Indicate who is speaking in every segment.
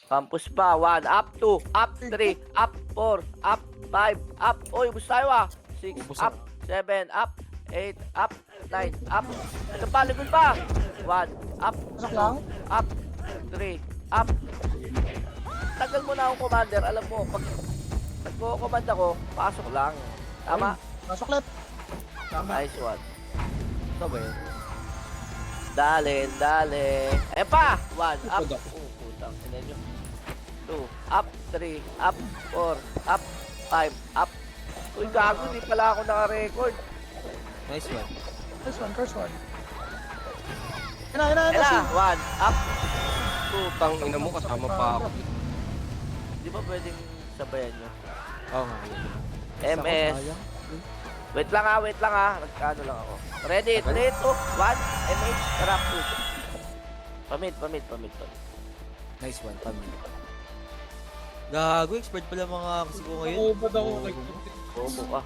Speaker 1: Campus pa. 1, up 2, up 3, up 4, up 5, up. Uy, bus tayo ah. 6, up 7, up 8, up 9, up. Ito pa, likod pa. 1, up 2, up 3, up. Tagal mo na akong commander. Alam mo, pag nagko-command ako, pasok lang. Tama?
Speaker 2: Pasok left.
Speaker 1: Nice one. Ito ba yun? Dali. Eh pa! 1, up. Putang ina nyo. 2, up 3, up 4, up 5, up. Uy, gago, di pala ako naka-record.
Speaker 3: Nice one.
Speaker 2: First one. Ina,
Speaker 1: Ela, 1, up.
Speaker 3: Putang ina mo, kasama pa ako.
Speaker 1: Di ba pwedeng sabayan nyo?
Speaker 3: Oo nga.
Speaker 1: MS. Wait lang ah. Nagkano lang ako. Ready, 3, 2, 1, MH, trap 2. Pamit.
Speaker 3: Nice one, pamit. Gago, expert pala mga kasi ko ngayon.
Speaker 4: Oo, ba't ako kay
Speaker 1: Bobo ka.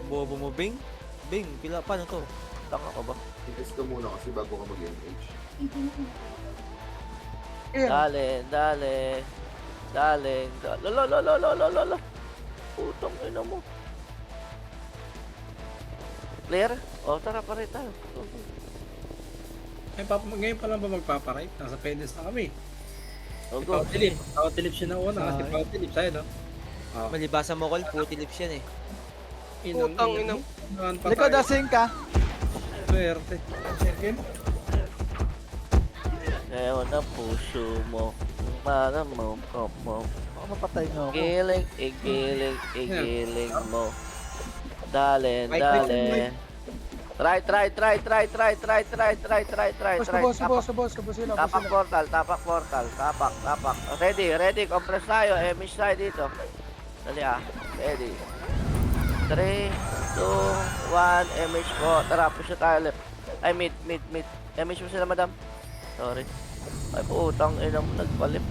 Speaker 3: Bobo mo, Bing? Bing, pila, paano to?
Speaker 1: Tanga ka ba?
Speaker 5: I-test ka muna kasi bago ka mag-MH.
Speaker 1: Dali. Lolo. Putong ina mo. Clear? O, tara pa rin tayo.
Speaker 4: Ngayon pa lang ba magpaparay? Nasa Pedes na kami.
Speaker 1: O,
Speaker 4: Si
Speaker 1: go.
Speaker 4: Pao Tilip siya na una. Si Pao Tilip sa'yo, no?
Speaker 3: Malibasa mo, Col, puti lips yan eh.
Speaker 4: Putang inang.
Speaker 2: Likod asing ka.
Speaker 4: Swerte.
Speaker 1: Ewan na puso mo. Para mo, kop mo.
Speaker 2: Baka mapatay nga ako.
Speaker 1: Igiling mo. Dali. Try.
Speaker 2: Boss sila.
Speaker 1: Tapak portal. Tapak. Ready. Compress tayo. Miss tayo dito. Dali ah. Ready. 3, 2, 1, MH po. Tara, push na tayo left. Ay, mid. MH mo sila, madam. Sorry. Ay, putang inang nagpalip.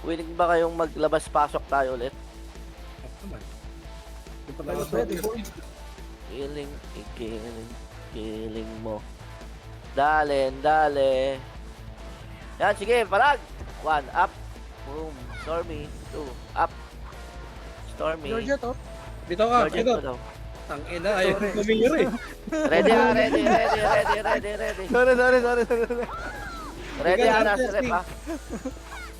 Speaker 1: Willing ba kayong maglabas-pasok tayo ulit?
Speaker 4: Di pa tayo
Speaker 2: Pwede.
Speaker 1: Killing mo. Dali. Yan, sige, parag. 1, up. Boom. Stormy. 2, up. Stormy.
Speaker 2: Georgia to.
Speaker 4: Dito ka,
Speaker 1: Georgia
Speaker 4: dito.
Speaker 1: pa daw.
Speaker 4: Tang ina, ayaw kumingir eh.
Speaker 1: Ready. Ready, nasa rep ah.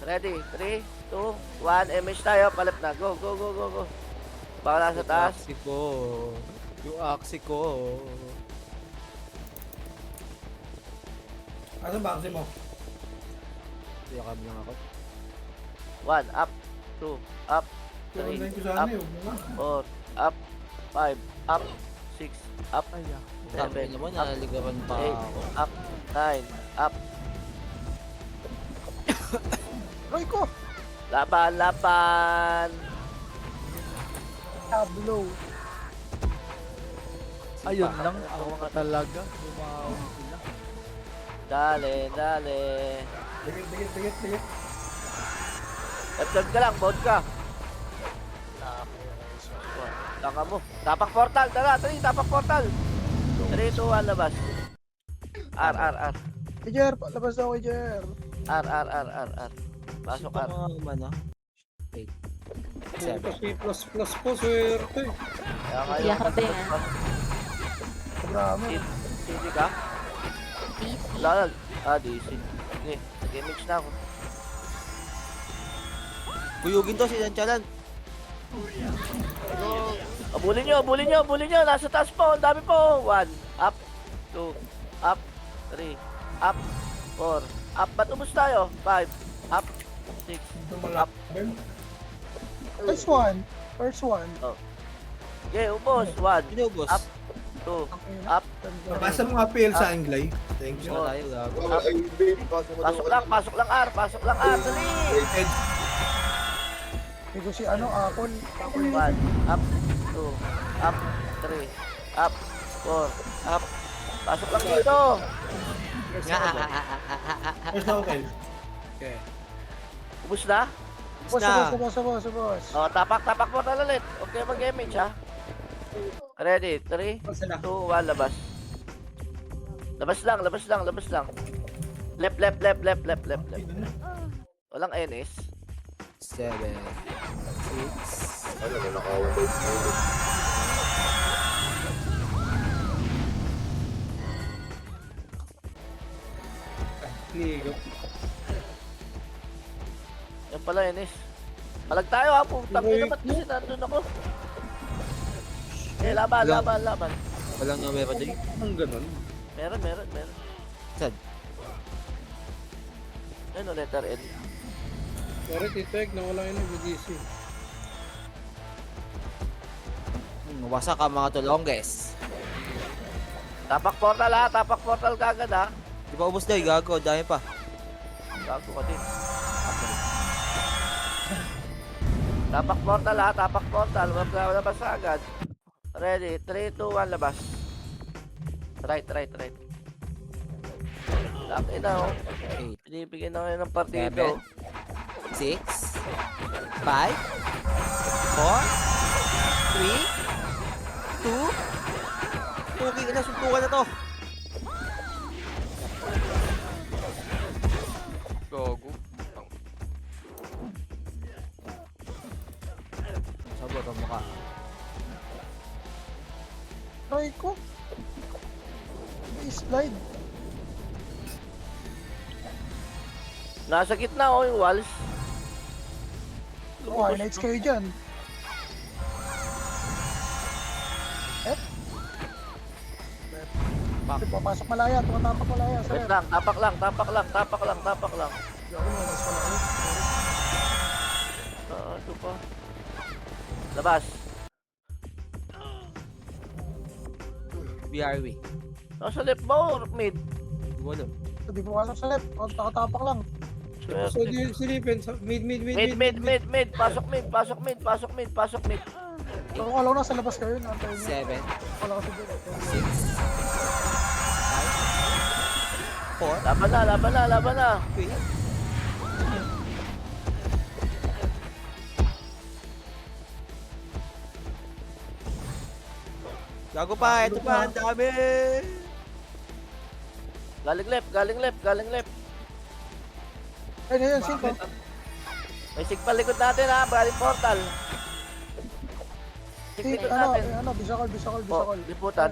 Speaker 1: Ready, 3, 2, 1, MH tayo, palip na. Go. Baka nasa taas.
Speaker 3: Yung aksi ko.
Speaker 4: Ano ba kasi mo?
Speaker 3: Yakam lang ako.
Speaker 1: 1, up, 2, up, 3, up, 4, up, 5, up, 6, up,
Speaker 3: Sabi
Speaker 1: 7,
Speaker 3: naman,
Speaker 1: up,
Speaker 3: naligawan pa
Speaker 1: 8,
Speaker 3: ako.
Speaker 1: up, 9, up.
Speaker 2: Roy ko.
Speaker 1: Laban.
Speaker 2: Tablo.
Speaker 1: Ayun lang, ako ka talaga. Dali.
Speaker 4: Dikit.
Speaker 1: Left ka lang, bot ka. Taka mo. Tapak portal, tara, tapak portal. 3, 2, 1, labas. R.
Speaker 2: Jer, labas daw kay Jer.
Speaker 1: R. Pasok
Speaker 3: Sino
Speaker 1: R.
Speaker 3: mga ano? 8. 7.
Speaker 4: Kasi plus po, swerte.
Speaker 1: Kaya nga
Speaker 6: Iyak ka din, ah.
Speaker 2: Sobrang
Speaker 1: CD ka?
Speaker 6: DC.
Speaker 1: Wala. DC. Sige, nag-image na ako.
Speaker 3: Kuyugin to si Sanchalan.
Speaker 1: Abulin nyo. Nasa taas po, ang dami po. 1, up, 2, up, 3, up, 4, up. Ba't ubos tayo? 5, up, 6, up.
Speaker 2: First one. First one.
Speaker 1: Okay, ubos. 1,
Speaker 3: Inubos.
Speaker 1: up, 2, up.
Speaker 7: Pasa mo nga PL sa Anglay. Thank you.
Speaker 3: Sino tayo, gago?
Speaker 5: Ay, baby, pasok mo
Speaker 1: Pasok lang R, dali.
Speaker 2: Ito si ano, Apple.
Speaker 1: 1, up, 2, up, 3, up, 4, up. Pasok lang dito.
Speaker 7: First na okay.
Speaker 4: Okay.
Speaker 1: Ubus na?
Speaker 2: Boss.
Speaker 1: O, tapak mo na ulit. Okay, mag-image ha. Ready? 3, 2, 1, labas. Labas lang. Left. Walang NS.
Speaker 3: 7. 6.
Speaker 5: Ano, nakawan daw tayo.
Speaker 4: Ligo.
Speaker 1: Yan pala NS. Palag tayo ha. Putang ina ba't kasi nandun ako? Eh, laban.
Speaker 3: Walang numero doon.
Speaker 4: Ang ganun.
Speaker 1: Meron.
Speaker 3: Saan?
Speaker 1: Ano, letter N.
Speaker 4: Sorry, titek na wala yun ng BGC.
Speaker 3: Wasak ka mga tulongges.
Speaker 1: Tapak portal kagad ha.
Speaker 3: Di ba ubos daw, gago, dami pa.
Speaker 1: Gago ka din. Tapak portal. Labas agad. Ready? 3, 2, 1, labas. Right. Laki na oh.
Speaker 3: 8.
Speaker 1: Pinibigyan na kayo ng partido.
Speaker 3: 6. 5. 4. 3. 2. Tuking na, suntukan na to.
Speaker 1: Gago.
Speaker 3: Sabot ang mukha.
Speaker 2: Try ko. May slide.
Speaker 1: Nasa gitna oh yung walls.
Speaker 2: Highlights kayo dyan. Papasok malaya, tumatapak malaya.
Speaker 1: Wait
Speaker 2: Sir.
Speaker 1: lang, tapak lang.
Speaker 2: Mas malaya.
Speaker 1: Ito pa. Labas.
Speaker 3: BRW.
Speaker 1: Nasa left ba or mid?
Speaker 3: Di ko alam.
Speaker 2: Hindi pumasok sa left. Nakatapak lang.
Speaker 4: So, silipin. Mid.
Speaker 1: Mid. Pasok mid.
Speaker 2: Pero kung alam na sa labas kayo, nantayin nyo.
Speaker 3: 7.
Speaker 2: Wala kasi doon.
Speaker 3: 6. 4.
Speaker 1: Laban na.
Speaker 3: 3. Gago pa, ito pa, ang dami.
Speaker 1: Galing left.
Speaker 2: Ayun, 5.
Speaker 1: May sigpal likod natin ha, galing portal. Likod natin.
Speaker 2: Bisakol.
Speaker 1: Oh, di puta.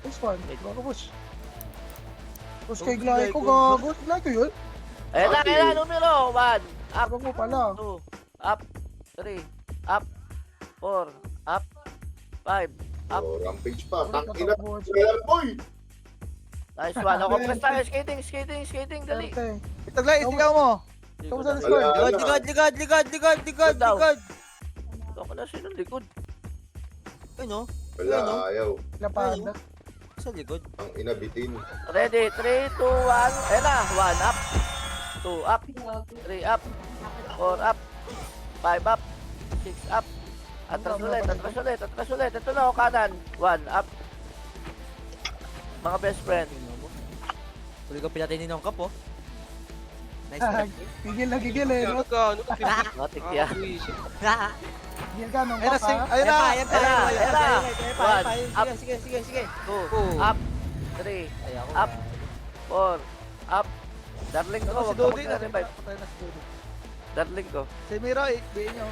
Speaker 2: This one. Gago push. Push kay Glay ko, gago. Glay ko yun?
Speaker 1: Ayan na, numero. 1, up,
Speaker 2: Gago mo pala.
Speaker 1: 2, up, 3, up, 4, up, 5, up.
Speaker 5: Oh, rampage pa.
Speaker 2: Wala
Speaker 5: Tangina.
Speaker 2: katakbuhan.
Speaker 5: Kaya, boy!
Speaker 1: Nice one. Ako press tayo. Skating, dali.
Speaker 2: Swerte.
Speaker 3: Ito, Glay, isigaw mo.
Speaker 2: Ikaw sa Discord.
Speaker 3: Ligod.
Speaker 1: Ito ko na sino likod.
Speaker 3: Ano?
Speaker 5: Wala, ayaw.
Speaker 2: Lapanda.
Speaker 3: Sa likod.
Speaker 5: Ang inabitin.
Speaker 1: Ready? 3, 2, 1. Ayan na. 1 up. 2 up. 3 up. 4 up. 5 up. 6 up. Atras ulit. Ito na, kanan. 1 up. Mga best friend.
Speaker 3: Tuloy ko pinatay ni Nong Kap, oh. Nice
Speaker 2: Ah,
Speaker 3: try.
Speaker 2: Gigil eh. No?
Speaker 1: Notik yan.
Speaker 2: Gigil ka nung
Speaker 3: Ayun na,
Speaker 2: papa.
Speaker 3: ayun na.
Speaker 1: Ayan na. One, up.
Speaker 3: Sige.
Speaker 1: 2 up. 3
Speaker 3: Ayaw ko.
Speaker 1: Up. 4 up. Darling ko,
Speaker 2: Ako si
Speaker 1: wag ka
Speaker 2: Dodi na.
Speaker 1: magre-revive.
Speaker 2: Patay na si Dodi.
Speaker 1: Darling ko.
Speaker 2: Si Miro, ikbihin nyo.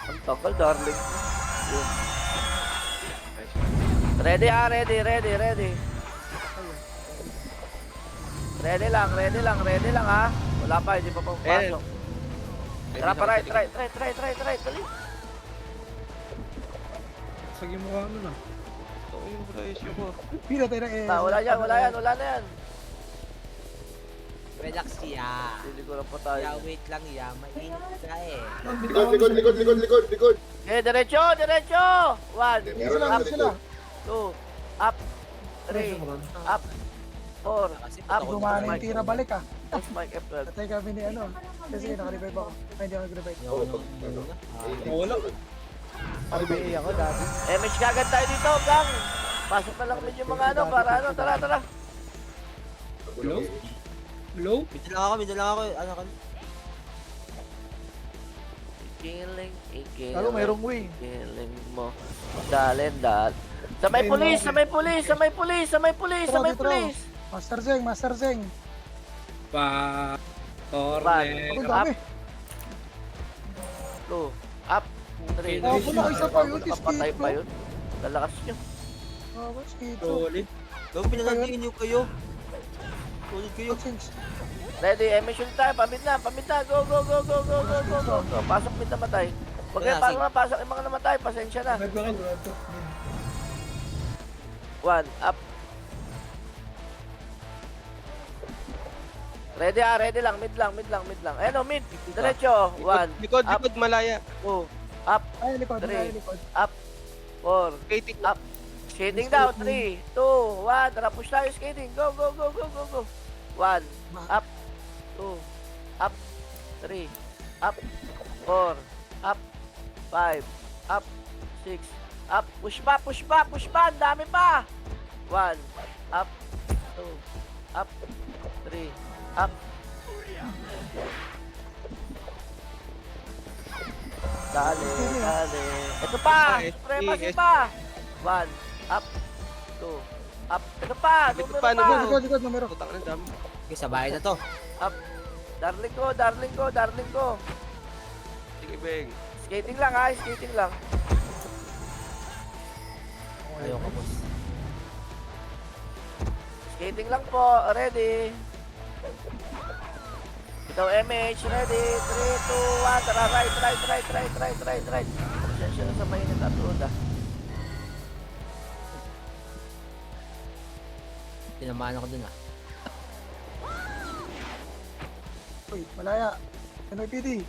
Speaker 1: Ang tagal, darling. Yun. Ready ah, ready. Ready lang ha. Wala pa, hindi pa pumapasok. Tara pa, right. Dali.
Speaker 4: Sige mo ka ano na.
Speaker 2: Pila tayo na eh.
Speaker 1: Wala na yan.
Speaker 3: Relax siya.
Speaker 1: Hindi ko lang pa tayo.
Speaker 3: Yeah, wait lang ya. Mainit ka eh.
Speaker 5: Likod.
Speaker 1: Okay, diretso. 1,
Speaker 5: Meron lang
Speaker 1: up,
Speaker 5: sa likod.
Speaker 1: 2, up, 3, up, 4,
Speaker 3: Kasi
Speaker 1: up,
Speaker 3: patakot
Speaker 2: Dumana yung tira balik ah.
Speaker 1: Next mic, F12.
Speaker 2: Patay kami ni ano. Kasi naka-revive ako. Ay, hindi ako nag-revive.
Speaker 5: Oo, pag ano.
Speaker 4: Wala.
Speaker 2: RBA ako dati.
Speaker 1: Match kagad tayo dito, gang. Pasok na lang medyo mga ano, para ano, tara.
Speaker 4: Hello? Hello?
Speaker 3: Medyo lang ako. Ano ka?
Speaker 1: Ikiling.
Speaker 2: Lalo mayroong wing.
Speaker 1: Ikiling mo. Dal. Sa may pulis.
Speaker 2: Master Zeng.
Speaker 4: Pa.
Speaker 2: Ako
Speaker 4: Corner.
Speaker 2: dami.
Speaker 1: 2, up, 3.
Speaker 2: Wala isa pa yun,
Speaker 1: Papatay
Speaker 2: Skito.
Speaker 1: pa yun. Lalakas nyo.
Speaker 2: Skito.
Speaker 4: Solid.
Speaker 3: Gawin pinalantingin niyo kayo. Tulad kayo.
Speaker 1: Ready, emission tayo. Pamid na. Go. Pasok mid namatay. Huwag kayo pasok yung mga namatay. Pasensya na.
Speaker 7: Revive ka, revive ka.
Speaker 1: 1, up. Ready lang. Mid lang. Ayan o, mid. Diretso. 1,
Speaker 8: Likod,
Speaker 1: up,
Speaker 8: malaya.
Speaker 1: 2, up,
Speaker 2: Ay, likod.
Speaker 1: 3,
Speaker 2: likod.
Speaker 1: up, 4,
Speaker 8: Skating.
Speaker 1: up. Skating daw. 3, 2, 1. Tara, push tayo skating. Go. 1, up, 2, up, 3, up, 4, up, 5, up, 6, up. Push pa. Ang dami pa. 1, up, 2, up, 3, up. Dali. Ito pa. Supremacy pa. 1, up, 2, up. Ito pa.
Speaker 8: Ito
Speaker 1: Numero
Speaker 8: pa,
Speaker 1: pa.
Speaker 2: Likod, numero.
Speaker 8: Putang na dami.
Speaker 3: Okay, sa bahay na to.
Speaker 1: Darling ko.
Speaker 8: Sige, Beng.
Speaker 1: Skating lang ha,
Speaker 3: Ayoko, boss.
Speaker 1: Skating lang po, ready. Ito MH, ready. 3, 2, 1, tara, right. Pasensya na sa mainit at uda.
Speaker 3: Tinamaan ako dun ah.
Speaker 2: Uy, malaya. NYPD.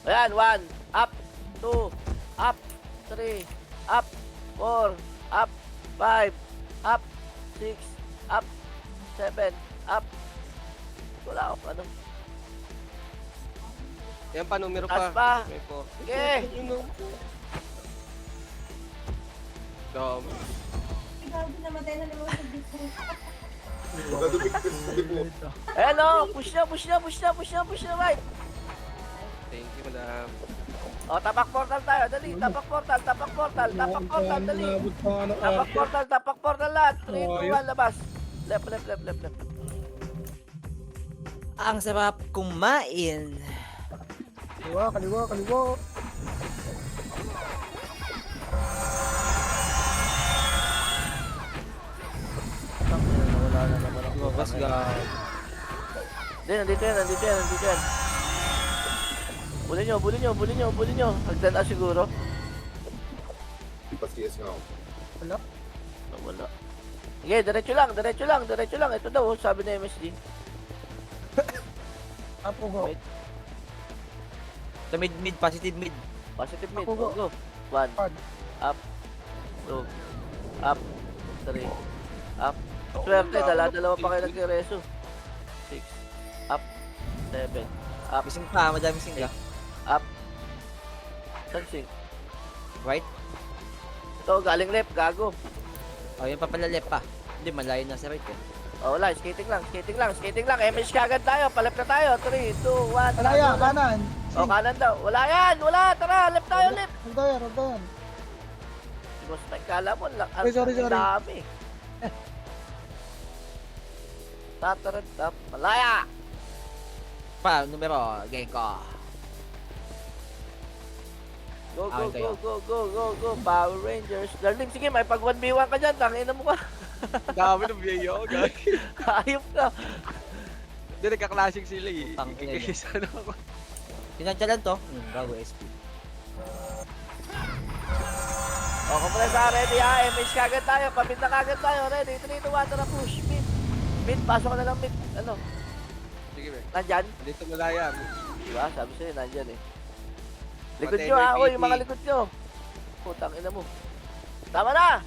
Speaker 1: Ayan, 1, up, 2, up, 3, up, 4, up, 5, up, 6, up, 7, up. Wala ako, ano.
Speaker 8: Yan pa, numero
Speaker 1: Taas
Speaker 8: pa.
Speaker 1: pa.
Speaker 8: May po.
Speaker 1: Okay.
Speaker 8: Dami.
Speaker 5: Huwag ka dumikit mo.
Speaker 1: Ayan o, push na, right.
Speaker 8: Thank you, madam.
Speaker 1: O, tapak portal tayo, dali. Tapak portal, dali.
Speaker 4: Nabot pa ano.
Speaker 1: Tapak portal lahat. 3, 2, 1, labas. Left.
Speaker 3: Ang sarap kumain.
Speaker 2: Kaliwa.
Speaker 1: Wala na naman ako.
Speaker 3: Lumabas ka.
Speaker 1: Hindi, nandito yan. Bulin nyo. Hagdan na siguro.
Speaker 5: Pas CS nga ako.
Speaker 1: Wala. Sige, diretso lang. Ito daw, sabi na MSD.
Speaker 2: Apo go.
Speaker 1: Wait.
Speaker 3: Sa mid, positive mid.
Speaker 1: Positive mid.
Speaker 2: Ako, go.
Speaker 1: Go. 1,
Speaker 2: Pad.
Speaker 1: up, 2, up, 3, up. Swerte, dalawa pa kayo nagkireso. 6, up, 7, up,
Speaker 3: Gising pa, madami sing ka.
Speaker 1: up. Saan?
Speaker 3: Right?
Speaker 1: Ito, galing left, gago.
Speaker 3: O, yan pa pala left pa. Hindi, malayo na sa right eh.
Speaker 1: O, wala, skating lang. MH kagad tayo, palep na tayo. 3, 2, 1.
Speaker 2: Malaya, kanan.
Speaker 1: O, kanan daw. Wala yan, tara, left tayo, left.
Speaker 2: Huwag tayo.
Speaker 1: Si Boss Mike, kala mo,
Speaker 2: Sorry.
Speaker 1: ang dami. Tataratap. Malaya!
Speaker 3: Pa, numero, Gecko.
Speaker 1: Go,
Speaker 3: Ah,
Speaker 1: go,
Speaker 3: kayo.
Speaker 1: go. Power Rangers. Darling, sige, may pag 1v1 ka dyan. Tangina mo ka.
Speaker 8: Dami ng biyayo, guys.
Speaker 1: Ayop ka.
Speaker 8: Hindi, nagka-classic sila eh.
Speaker 3: Tangina yun.
Speaker 8: Kikisa na ako.
Speaker 3: Pinantyalan to. Gago SP.
Speaker 1: O, compressor, ready ha. MH kagad tayo. Pamit na kagad tayo. Ready. 3, 2, 1, tara push. Mid, pasok ka na lang mid. Ano?
Speaker 8: Sige, Beng.
Speaker 1: Nandyan?
Speaker 8: Dito malaya.
Speaker 1: Diba? Sabi sa'yo, nandyan eh. Likod
Speaker 8: Pati
Speaker 1: nyo ha. Uy,
Speaker 8: MVP.
Speaker 1: yung mga likod nyo. Putang ina mo. Tama na!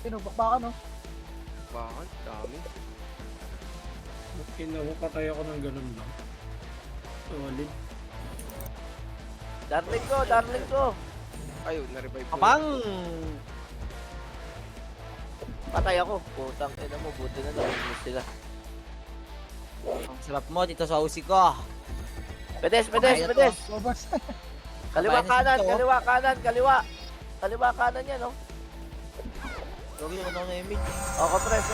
Speaker 2: Sino, bakbakan, no?
Speaker 8: Bakit? Dami.
Speaker 4: Patay ako ng ganun lang. Solid.
Speaker 1: Darling ko.
Speaker 8: Ayun, na-revive ko.
Speaker 3: Kapang!
Speaker 1: Patay ako. Putang ina mo. Buti na lang. Miss sila.
Speaker 3: Ang sarap mo dito sa usi ko.
Speaker 1: Pedes.
Speaker 2: Babas.
Speaker 1: Kaliwa
Speaker 3: Kaya na
Speaker 1: kanan,
Speaker 3: si Tito.
Speaker 1: kaliwa. Kaliwa kanan yan, no?
Speaker 3: Huwag yung ano na image.
Speaker 1: O, compress.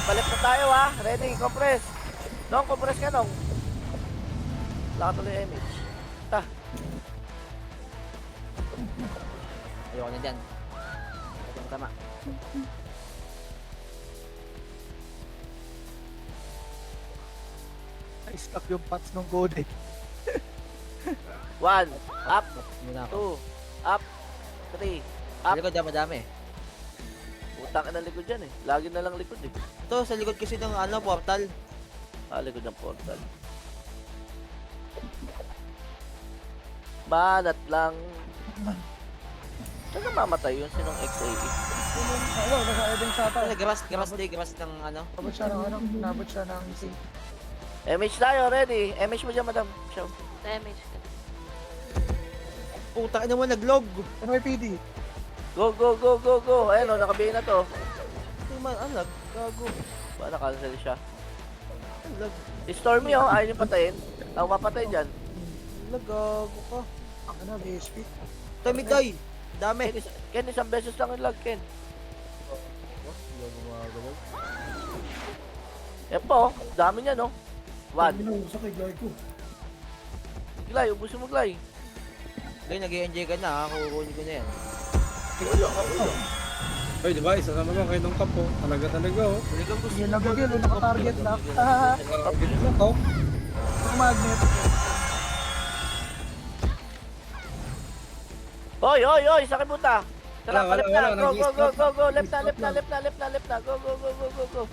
Speaker 1: Balik na tayo, ha? Ready, compress. Nong, compress ka, Nong. Wala ka tuloy yung image.
Speaker 3: Ayoko na dyan. Tama.
Speaker 2: Na-stop yung pots ng Gode.
Speaker 1: 1, up,
Speaker 3: Muna ako.
Speaker 1: 2, up, 3, up.
Speaker 3: Sa likod dyan, madami.
Speaker 1: Putang ka ng likod yan, eh. Lagi na lang likod, eh.
Speaker 3: Ito, sa likod kasi ng ano, portal.
Speaker 1: Likod ng portal. Banat lang. Saan na mamatay yun? Sinong XAE?
Speaker 2: Nasa Eden sa ata.
Speaker 3: Grass ng ano.
Speaker 2: Nabot siya ng ano, nabot siya ng sing.
Speaker 1: MH tayo, ready. MH mo dyan, madam. Show.
Speaker 6: Damage ka.
Speaker 3: Puta ina mo, naglog.
Speaker 2: NYPD.
Speaker 1: Go. Ayun, o, nakabihin na to.
Speaker 3: Hindi man, alag. Gago.
Speaker 1: Ba, na-cancel siya.
Speaker 3: Alag.
Speaker 1: Si Stormy, oh, ayaw niyo patayin. Ako mapatay dyan.
Speaker 3: Alag, gago ka.
Speaker 2: Ano, BSP.
Speaker 3: Tamigay. Dami.
Speaker 1: Ken, isang beses lang yung lag, Ken. Yan po, dami niya, no? 1. Glay, ubusin mo, Glay.
Speaker 3: Ngayon, nag-i-enjoy ka na, ha? Kukunin ko na yan.
Speaker 4: Ay, di ba? Isa naman kayo ng kapo. Talaga, oh.
Speaker 2: Yun lang gagil, naka-target na.
Speaker 4: Bilis lang ako.
Speaker 2: Ang magnet.
Speaker 1: Hoy, sa kibuta. Tara,
Speaker 4: Wala,
Speaker 1: left na.
Speaker 4: wala,
Speaker 1: Go.
Speaker 4: nag-i-stop.
Speaker 1: Left na. Go.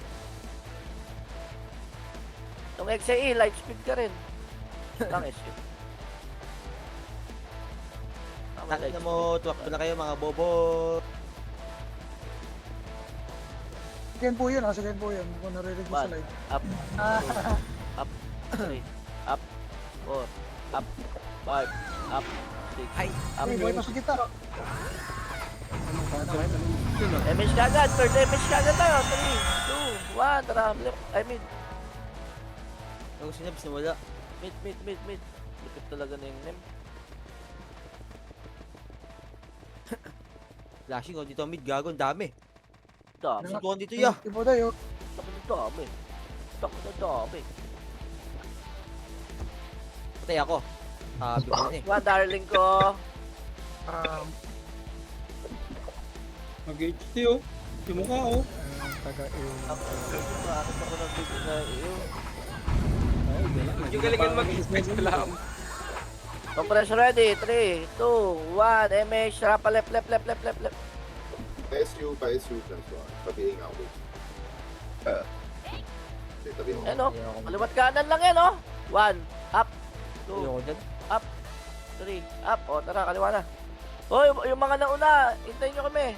Speaker 1: Yung XAE, light speed ka rin. Lang SU.
Speaker 3: Takin na mo, tuwakbo na kayo mga bobo.
Speaker 2: Second po yun, second po yun. Kung narinig mo sa
Speaker 1: 1,
Speaker 2: live.
Speaker 1: up, 2, up, 3, up, 4, up, 5, up, 6,
Speaker 3: Ay,
Speaker 1: up,
Speaker 2: Hey, boy, nasa kita.
Speaker 1: MH kagad, third MH kagad tayo. 3, 2, 1, tara, left, mid.
Speaker 3: Ang sinabs na wala.
Speaker 1: Mid. Lupit talaga na yung name.
Speaker 3: Flashing, oh, dito mid, gago, ang dami.
Speaker 1: Dami.
Speaker 3: Sutuan dito, ya.
Speaker 2: Ibo tayo.
Speaker 1: Dami.
Speaker 3: Patay ako. Sabi ko na eh.
Speaker 1: One, darling ko.
Speaker 4: Mag-HT, oh. Yung mukha, oh.
Speaker 2: Taga-il.
Speaker 1: Bakit ako nagbibig na iyo?
Speaker 8: Yung galingan mag-expect lang.
Speaker 1: Compress ready. 3, 2, 1. MH. Rapa left.
Speaker 5: Pa-SU, plus 1. Tabihin ako. Tabihin ako.
Speaker 1: Ano? Kaliwat kanan lang yan, oh. 1, up, 2,
Speaker 3: Ayoko dyan.
Speaker 1: up, 3, up. O, tara, kaliwa na. Hoy, yung mga nauna, hintayin nyo kami.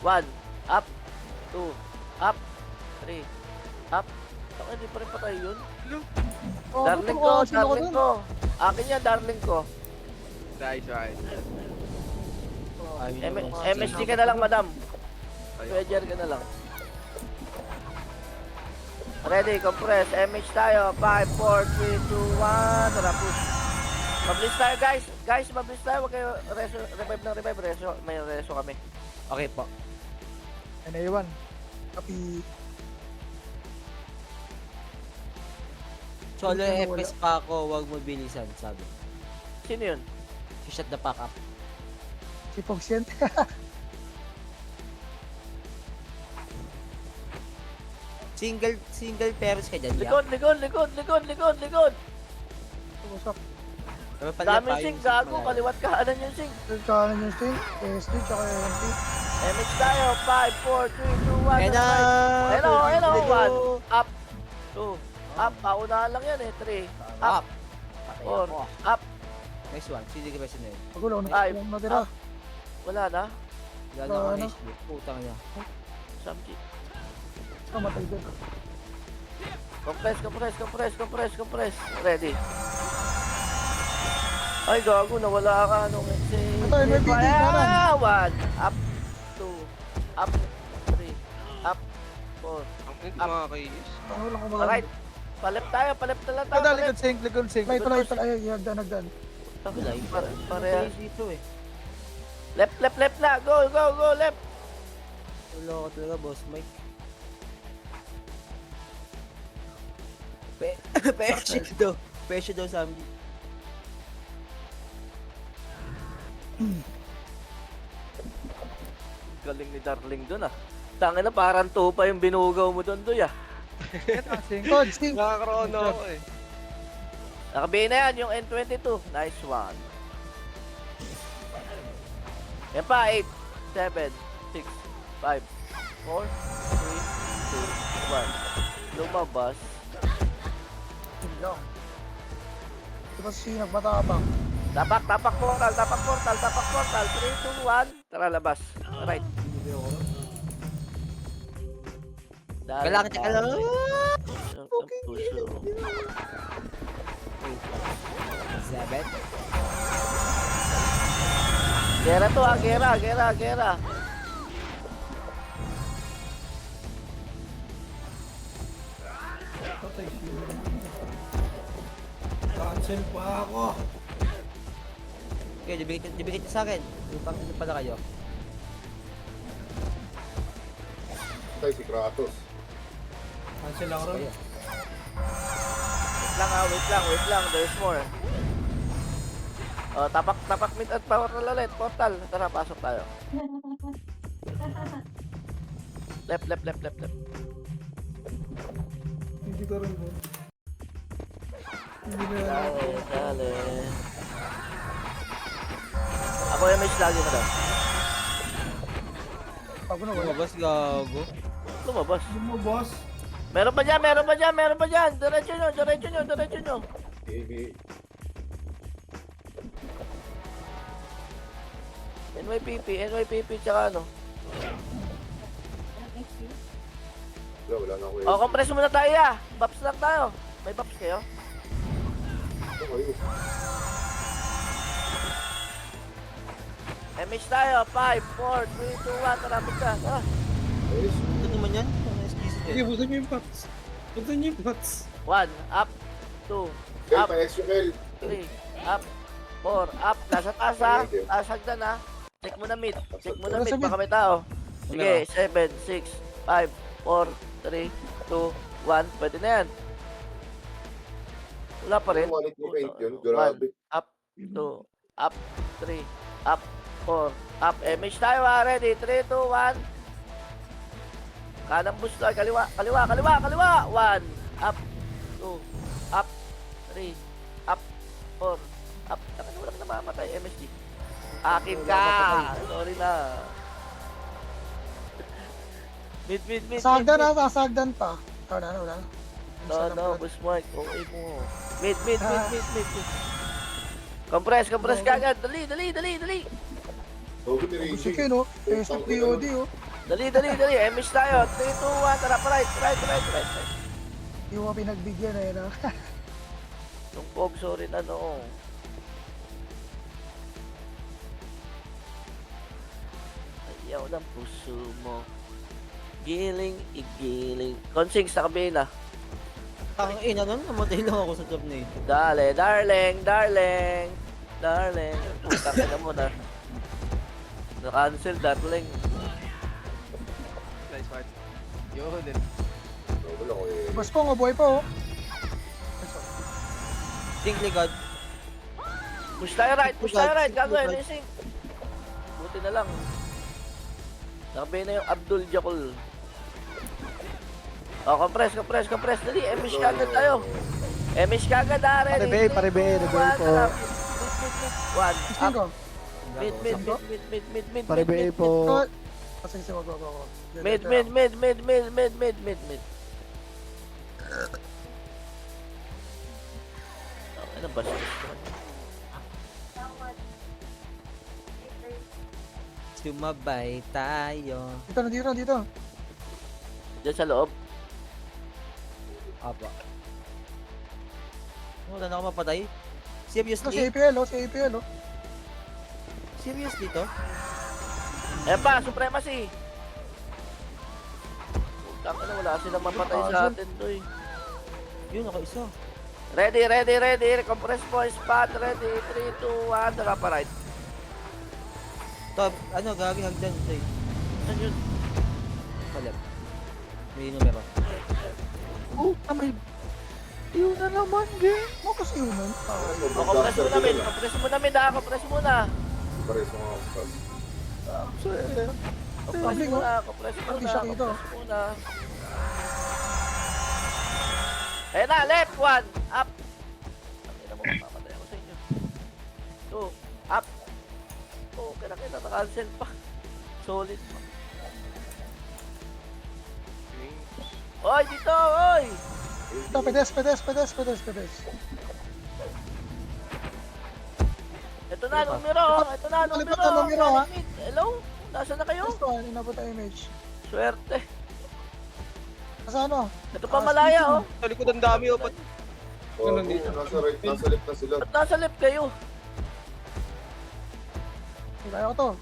Speaker 1: One, up, 2, up, 3, up. Saka hindi pa rin patay yun. Darling ko. Akin yan, darling ko.
Speaker 8: Nice.
Speaker 1: MSD ka na lang, madam. Pwedger ka na lang. Ready, compress. MH tayo. 5, 4, 3, 2, 1. Tara, push. Mabilis tayo, guys. Guys, mabilis tayo. Huwag kayo revive ng revive. May reso kami.
Speaker 3: Okay po.
Speaker 2: NA1. Copy.
Speaker 3: Solo
Speaker 2: Wala.
Speaker 3: FPS pa ako, wag mo bilisan, sabi.
Speaker 1: Sino yun?
Speaker 3: Si shut the fuck up.
Speaker 2: Si Fox yan.
Speaker 3: Single parents ka dyan,
Speaker 1: Likod, likod, likod, likod, likod, likod.
Speaker 2: Tumusok.
Speaker 1: Daming sing, gago. Kaliwat kahanan yung sing.
Speaker 2: Kanan yung sting. SD tsaka MP.
Speaker 1: MX tayo. 5, 4, 3, 2, 1.
Speaker 3: Kaya na!
Speaker 1: Hello, hello.
Speaker 3: Let's go.
Speaker 1: 1, up, 2, up. Paunahan lang yan eh. 3, up, 4, up.
Speaker 3: Next one, sino ka ba sinunod?
Speaker 2: Magulo na.
Speaker 1: Ay,
Speaker 2: Walang natira.
Speaker 1: Wala na.
Speaker 3: Wala na ako
Speaker 2: Ano?
Speaker 3: HP. Putang niya.
Speaker 1: Samji.
Speaker 2: Kamatay din.
Speaker 1: Compress, compress, compress, compress, compress. Ready. Ay, gago. Nawala ka. Anong exit?
Speaker 2: Ito, may PD, kanan.
Speaker 1: 1, up, 2, up, 3, up, 4.
Speaker 8: Ang hindi mga kainis.
Speaker 2: Ano lang kumain.
Speaker 1: Alright. Palep tayo, palep na lang tayo.
Speaker 2: Kada,
Speaker 1: palep.
Speaker 2: likod sink, likod sink. Ito lang, ito lang. Ay, hagdan, hagdan.
Speaker 1: Parehas.
Speaker 3: Dito eh.
Speaker 1: Left, left, left na. Go, go, go, left.
Speaker 3: Wala ka talaga, boss Mike. Pesyo daw. Pesyo daw, Samji.
Speaker 1: Galing ni Darling dun ah. Tangin na parang tupa yung binugaw mo dun doy ah.
Speaker 2: Tod, sink.
Speaker 8: Nakakaroon ako eh.
Speaker 1: Nakabihin na yan yung N22. Nice one. Yan pa, 8, 7, 6, 5, 4, 3, 2, 1. Lumabas.
Speaker 2: Lang. Diba si nagmatapang?
Speaker 1: Tapak, tapak portal, tapak portal, tapak portal. 3, 2, 1. Tara, labas. Alright.
Speaker 3: Kailangan kita ka lang.
Speaker 1: Puso.
Speaker 3: 7.
Speaker 1: Gera to ah, gera, gera, gera.
Speaker 7: Cancel pa ako.
Speaker 3: Okay, dibigit niya sa akin. Lupang ano pala kayo.
Speaker 5: Tayo si Kratos.
Speaker 7: Cancel ako ron.
Speaker 3: Kayo.
Speaker 1: Wait lang ah, wait lang, wait lang. There's more. Oh, tapak, tapak mid at portal ulit. Portal. Tara, pasok tayo. Left, left, left, left, left.
Speaker 2: Hindi ka rin. Hindi na.
Speaker 1: Dale, dale. Ako yung match lagi mo daw.
Speaker 2: Bago na wala.
Speaker 3: Lumabas, gago.
Speaker 1: Lumabas.
Speaker 7: Ano mo, boss?
Speaker 1: Meron pa dyan, meron pa dyan, meron pa dyan. Diretso nyo, diretso nyo, diretso nyo.
Speaker 5: AB.
Speaker 1: NYPP, tsaka ano.
Speaker 5: Wala na ako eh.
Speaker 1: O, compress muna tayo ah. Baps lang tayo. May baps kayo?
Speaker 5: Okay.
Speaker 1: MH tayo. 5, 4, 3, 2, 1. Tarapit ka. Tara.
Speaker 5: Ayos.
Speaker 3: Ito naman yan. Ano SPC
Speaker 4: Sige,
Speaker 3: yan?
Speaker 4: buksan niyo yung pots. Buksan niyo yung pots.
Speaker 1: 1, up, 2,
Speaker 5: Okay,
Speaker 1: up,
Speaker 5: pa-SQL.
Speaker 1: 3, up, 4, up. Nasa taas ha. Taas hagdan ha. Check mo na mid. Check mo na mid. Baka may tao. Sige, 7, 6, 5, 4, 3, 2, 1. Pwede na yan. Wala pa rin.
Speaker 5: Wallet ni Paint yun. Grabe.
Speaker 1: Up, 2, up, 3, up, 4, up. MH tayo ha. Ready? 3, 2, 1. Kanang booster. Kaliwa, kaliwa, kaliwa, kaliwa. 1, up, 2, up, 3, up, 4, up. Saka na wala ka namamatay, MSG. Akin ka! Sorry na. Mid, mid, mid.
Speaker 2: Sasagdan na, sasagdan pa. Wala na, wala na.
Speaker 1: No, boss Mike. Okay mo. Mid, mid, mid, mid, mid, mid. Compress, compress kagad. Dali, dali, dali, dali.
Speaker 5: Bago ni
Speaker 2: Gusto
Speaker 5: Reggie.
Speaker 2: ko no? Face of POD oh.
Speaker 1: Dali, dali, dali. MH tayo. 3, 2, 1. Tara pa right, right, right, right. right.
Speaker 2: Yung mga pinagbigyan na yun ah.
Speaker 1: Yung pog, sorry na no. Ayaw ng puso mo. Giling, igiling. Consing sa kabila.
Speaker 3: Ang ina nun, namatay lang ako sa top na ito.
Speaker 1: Dale, darling, darling. darling. Putang ina mo na. Na-cancel, darling.
Speaker 8: Nice one. Yun.
Speaker 5: Wala ko eh.
Speaker 2: Boss Pong, buhay pa oh.
Speaker 3: Think likod.
Speaker 1: Push tayo right, push tayo right. Gagawin, nising. Buti na lang. Nakabay na yung Abdul Jakul. Oh, compress. Dali, emish kagad tayo. Emish kagad, ready.
Speaker 2: Parebe po.
Speaker 1: One,
Speaker 2: Saan
Speaker 1: up.
Speaker 2: ko?
Speaker 1: Mid.
Speaker 2: Parebe po. Kasi wag.
Speaker 1: Mid. Ano ba siya?
Speaker 3: Sumabay tayo.
Speaker 2: Dito.
Speaker 1: Diyan sa loob.
Speaker 3: Apa. Wala na ako mapatay.
Speaker 2: Si
Speaker 3: Seriously?
Speaker 2: APL oh.
Speaker 3: Seriously to?
Speaker 1: Eh pa, supremacy. Putang ina, wala silang mapatay sa atin doy.
Speaker 3: Yun, ako isa.
Speaker 1: Ready. Compress po, spot, ready. 3, 2, 1, drop right.
Speaker 3: Top, ano, gagi hagdan. Tay.
Speaker 1: Saan yun?
Speaker 3: Palab. May numero.
Speaker 2: Oh, may... Yun na naman, game. Mo kasi yun man.
Speaker 1: O, compress mo namin, compress muna.
Speaker 5: Pares mga stars.
Speaker 1: Compress
Speaker 2: Hindi siya dito.
Speaker 1: muna. Ayan na, left, 1, up. Ang mo, mamatay ako sa inyo. 2, up. Oh, kita, naka-cancel pa. Solid pa. Oy, dito, oy!
Speaker 2: Ito, pedes.
Speaker 1: Ito na, numero.
Speaker 2: Numero, ha?
Speaker 1: Hello? Nasaan na kayo?
Speaker 2: Gusto, inabot ang image.
Speaker 1: Swerte.
Speaker 2: Sa ano?
Speaker 1: Ito pa malaya, oh.
Speaker 8: Sa likod ang dami, oh. Ba't
Speaker 5: Oh,
Speaker 7: nandito?
Speaker 5: nasa right, nasa left na sila.
Speaker 1: Ba't nasa left kayo?
Speaker 2: Kaya ko to.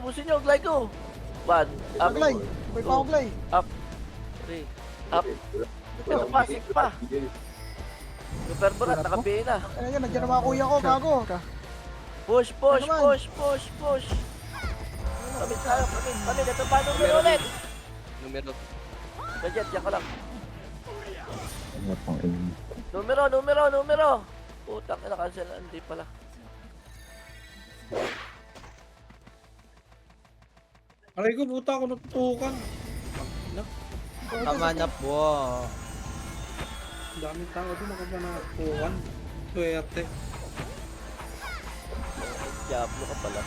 Speaker 1: Busin nyo, glide ko. 1, up,
Speaker 2: Paglay. May paglay.
Speaker 1: 3, up. Ito pa, 6 pa. Super Borat, nakabihin na.
Speaker 2: Ano yan, nandiyan na mga kuya ko, gago.
Speaker 1: Push. Pamit tayo. Ito pa, numero ulit.
Speaker 8: numero?
Speaker 1: Budget, yan ko lang. Numero. Putang ina, cancel na. Hindi pala.
Speaker 4: Aray ko, puta ako natutukan.
Speaker 3: Tama na po.
Speaker 4: Ang daming tao doon, ako pa natutukan. Swerte.
Speaker 1: Diablo ka pala.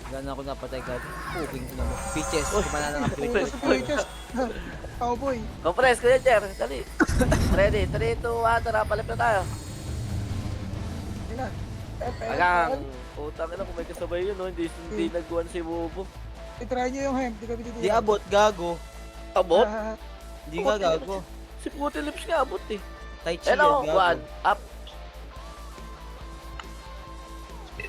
Speaker 3: Gana ako napatay ka. Puking ina mo. Pitches. Kumana na nga.
Speaker 2: Swerte. Cowboy.
Speaker 1: Compress, Kuya Jer. Dali. Ready, 3, 2, 1. Tara, palip na tayo.
Speaker 2: Tingnan.
Speaker 1: Agang. Putang ina, kung may kasabay yun, no? Hindi nagguwan si Bobo.
Speaker 2: I-try nyo yung hemp. Di kami dito.
Speaker 3: Di abot, gago.
Speaker 1: Abot?
Speaker 3: Hindi nga gago.
Speaker 1: Si Puti Lips nga abot eh.
Speaker 3: Tai Chi yan,
Speaker 1: Hello,
Speaker 3: gago.
Speaker 1: 1, up.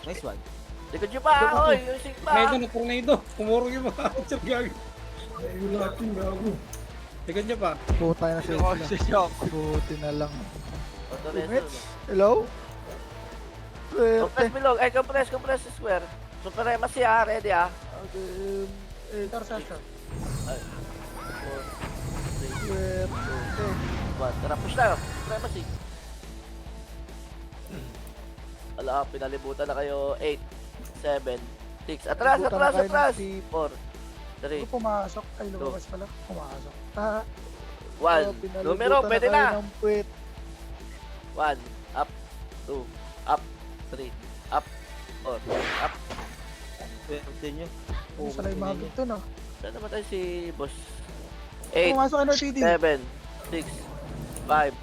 Speaker 3: Nice one.
Speaker 1: Likod nyo pa, oy, yung sing pa.
Speaker 4: Tornado. Kumurong yung mga outside gagi. Ay, yung lahat yung gago. Tignan niya pa.
Speaker 9: Puta na siya. Buti na lang. Hello?
Speaker 1: Compress bilog, compress square. Supremacy ready
Speaker 2: Interception.
Speaker 1: 4, 3, 2, 1. Tara, push tayo. Supremacy. Ala, pinalibutan na kayo. 8, 7, 6. Atras. 4, 3,
Speaker 2: Pumasok. Ay, lumabas pala. Pumasok.
Speaker 1: 1. Numero, pwede na.
Speaker 9: Puwet.
Speaker 1: 1, up, 2, up, 3, up, 4, up.
Speaker 3: Swerte nyo.
Speaker 2: Ano sa live magig to, no?
Speaker 1: Saan naman tayo si boss? 8,
Speaker 2: Pumasok NRTD.
Speaker 1: 7, 6, 5.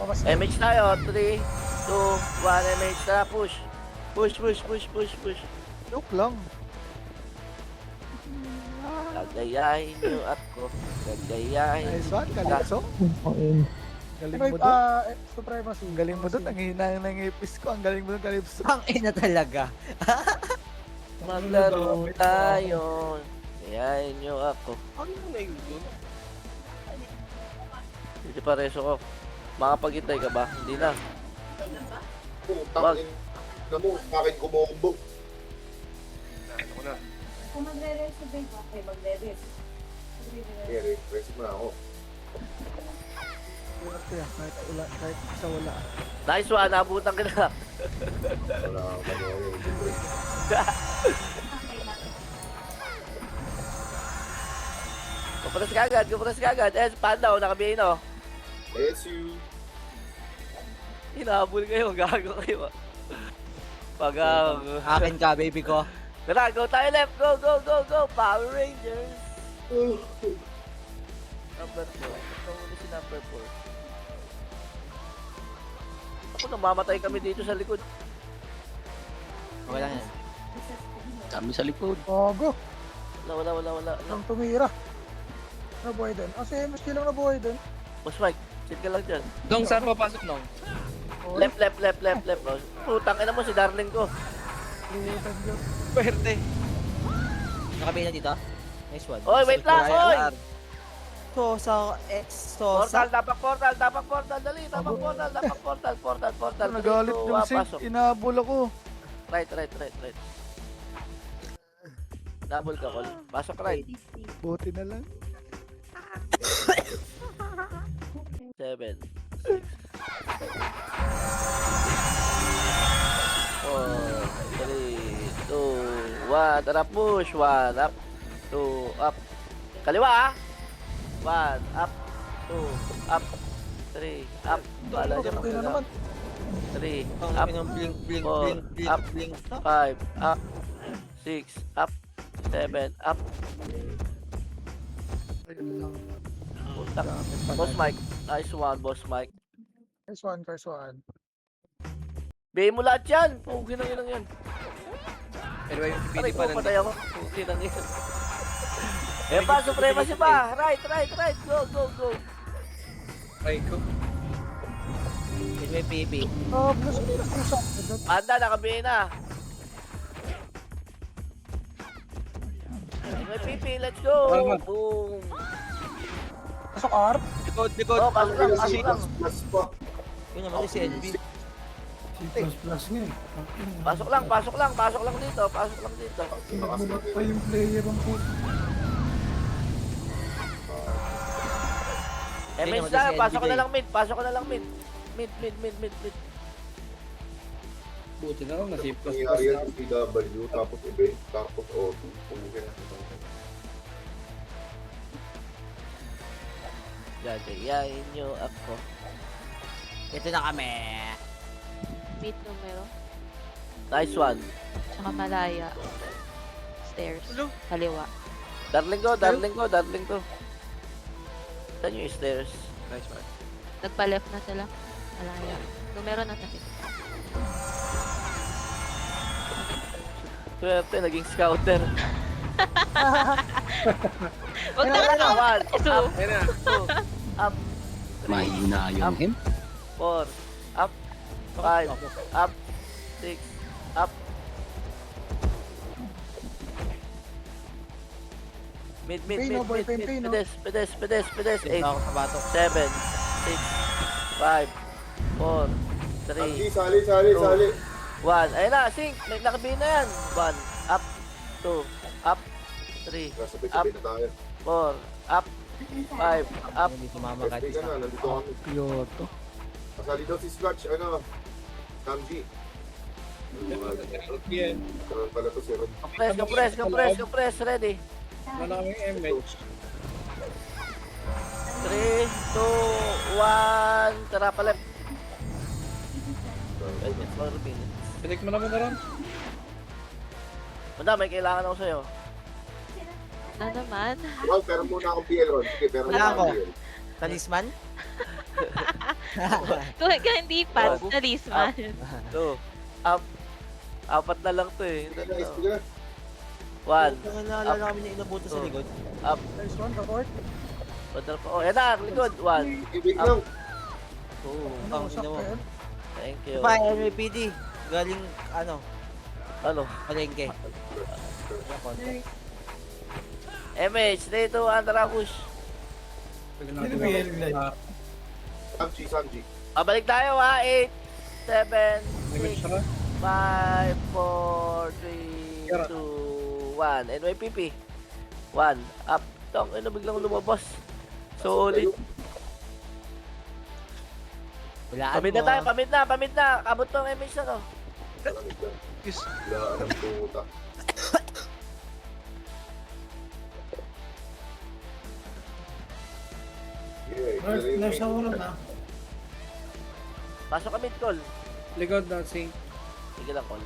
Speaker 2: Pumasok.
Speaker 1: MH tayo. 3, 2, 1. MH na. Push.
Speaker 9: Joke lang.
Speaker 1: Gagayahin nyo ako. Gagayahin.
Speaker 9: Nice one, Calypso. Galing mo doon.
Speaker 2: Supremacy.
Speaker 9: Ang galing mo doon. Ang hina ng ipis ko. Ang galing mo doon, Calypso.
Speaker 3: Ang ina talaga.
Speaker 1: Maglaro tayo. Gagayahin nyo ako.
Speaker 8: Ano na yun dun?
Speaker 1: Hindi pa reso ko. Makapagintay ka ba? Hindi na.
Speaker 5: Putang ina mo, akin kumombo.
Speaker 8: Ako na.
Speaker 6: Kung magre-rest ka ba? Okay, magre-rest.
Speaker 5: Kaya, press mo na ako.
Speaker 9: Kaya kahit wala, kahit isa wala.
Speaker 1: Nice one, nabutan ka na.
Speaker 5: Wala akong mangyari.
Speaker 1: Kupunas ka agad, kupunas ka agad. Eh, panda, nakabihin o.
Speaker 5: Bless you.
Speaker 1: Hinahabol kayo, gago kayo. Pag,
Speaker 3: Akin ka, baby ko.
Speaker 1: tara, go tayo left. Go, go, go, go. Power Rangers. Number 4. Ito muna si number 4. Ako, namamatay kami dito sa likod.
Speaker 3: Okay lang yan.
Speaker 1: Kami sa likod.
Speaker 2: Gago.
Speaker 1: Wala.
Speaker 2: Ang tumira. Nabuhay din. Ang si MSG lang nabuhay din.
Speaker 1: Boss Mike, sit ka lang dyan.
Speaker 8: Dong, saan papasok, Dong?
Speaker 1: Left. Oh. Putang ina mo si darling ko.
Speaker 8: Pwerte.
Speaker 3: Nakabihin na dito. Nice one.
Speaker 1: Oy, wait lang, oy!
Speaker 3: Sosa,
Speaker 1: Portal,
Speaker 3: Sosa.
Speaker 1: tapak portal, dali, tapak portal.
Speaker 9: Nagalit
Speaker 1: Dito,
Speaker 9: yung
Speaker 1: pasok.
Speaker 9: sync. Inabol ako.
Speaker 1: Right. Double ka, Col. Pasok right.
Speaker 9: Buti na lang.
Speaker 1: 7, 6, 4, 3, 2, 1. Tara, push. 1, up, 2, up. Kaliwa, ah. 1, up, 2, up, 3, up. Bala dyan,
Speaker 2: Hindi na naman.
Speaker 1: 3,
Speaker 3: Ang
Speaker 1: up,
Speaker 3: ng blink, blink,
Speaker 1: Four,
Speaker 3: blink, blink,
Speaker 1: up.
Speaker 3: blink.
Speaker 1: 5, up, 6, up, 7, up. Putak. Boss Mike. Nice one, Boss Mike.
Speaker 2: Nice one.
Speaker 1: Bayin mo lahat yan. Pugi nang yun yan.
Speaker 8: Anyway, yung
Speaker 1: Aray
Speaker 8: pipili
Speaker 1: ko,
Speaker 8: pa nandito.
Speaker 1: patay ako. Pugi nang yun. Eh pa, supremacy pa. Right. Go.
Speaker 4: Ay ko.
Speaker 3: May PP.
Speaker 2: Bless me na kung saan.
Speaker 1: Anda, nakabihin na. May PP, let's go. Boom.
Speaker 2: Pasok R.
Speaker 8: Likod.
Speaker 1: Oh, pasok lang.
Speaker 5: Plus pa.
Speaker 3: Yun naman si NB.
Speaker 7: C++ nga eh.
Speaker 1: Pasok lang dito.
Speaker 7: Nagulat pa yung player ang puto.
Speaker 1: Eh,
Speaker 3: Hindi
Speaker 1: may
Speaker 3: naman
Speaker 1: star,
Speaker 3: si
Speaker 1: pasok ka
Speaker 3: NBJ.
Speaker 1: na lang mid. Mid.
Speaker 4: Buti na lang na C++.
Speaker 5: Nangyari yan sa PW, tapos event, tapos auto. Pumugin na ito.
Speaker 1: Gagayain nyo ako.
Speaker 3: Ito na kami.
Speaker 6: Mid numero.
Speaker 1: Nice one.
Speaker 6: Tsaka malaya. Stairs. Kaliwa.
Speaker 1: Darling ko. Saan yung stairs?
Speaker 8: Nice one.
Speaker 6: Nagpa-left na sila. Malaya. Numero na tayo.
Speaker 1: Swerte, naging scouter.
Speaker 6: Wag na ka na.
Speaker 1: 1, up,
Speaker 8: Ayun na.
Speaker 1: 2, up,
Speaker 10: Mahina yung him.
Speaker 1: 4, up, 5, up, 6, up. Mid,
Speaker 2: Pino, boy, Pino.
Speaker 1: pedes, 8,
Speaker 3: Dito ako sa batok.
Speaker 1: 7, 6, 5, 4, 3,
Speaker 5: Sali.
Speaker 1: 1. Ayun na, sync. May nakabihin na yan. 1, up, 2, up, 3,
Speaker 5: Sabay-sabay na tayo.
Speaker 1: 4, up, 5, up.
Speaker 3: Hindi sumama kahit
Speaker 5: Pwede ka
Speaker 3: isa.
Speaker 5: na, nandito kami.
Speaker 9: Kyoto.
Speaker 5: Kasali daw si Scratch, Kamji.
Speaker 4: Yan.
Speaker 5: Karoon pala to si Ron.
Speaker 1: Compress, ready.
Speaker 4: Wala kaming MH.
Speaker 1: 3, 2, 1, tara pa left. 12 minutes.
Speaker 4: Pinik mo naman na ron.
Speaker 1: Manda, may kailangan ako sa'yo.
Speaker 6: Na naman.
Speaker 5: Well, pero muna akong PL Ron. Sige, pero
Speaker 3: Wala
Speaker 5: muna
Speaker 3: ako.
Speaker 5: akong PL.
Speaker 3: Talisman?
Speaker 6: Kung hindi pa, talisman.
Speaker 1: 2, up. 4 na lang to eh.
Speaker 5: Nice, sige.
Speaker 1: 1,
Speaker 3: Naalala kami na inabuto sa likod.
Speaker 1: up.
Speaker 2: Nice one, support.
Speaker 1: Padal pa. Oh, yan na, likod. 1.
Speaker 5: Ibig lang.
Speaker 3: Oo,
Speaker 2: Ano,
Speaker 3: ang ina mo.
Speaker 2: sakto yan.
Speaker 1: Thank you.
Speaker 3: Pa, NYPD. Galing,
Speaker 1: Ano?
Speaker 3: palengke. Wala contact.
Speaker 1: MH, 3, 2, 1, tara push.
Speaker 4: Pwede
Speaker 7: Sino ba yung live?
Speaker 5: Sanji.
Speaker 1: Pabalik tayo ha. 8, 7,
Speaker 4: Nag-match
Speaker 1: 6,
Speaker 4: ka?
Speaker 1: 5, 4, 3, 2, 1. NYPP. 1. Up. Tong, ano biglang lumabas. Solid.
Speaker 3: Walaan
Speaker 1: Pamid
Speaker 3: mo.
Speaker 1: na tayo, pamid na. Abot tong MH na to.
Speaker 5: Malamig lang. Wala ng puta. Yeah,
Speaker 7: Nasa oras na.
Speaker 1: Pasok ka mid call.
Speaker 4: Likod na, sing.
Speaker 1: Sige lang call.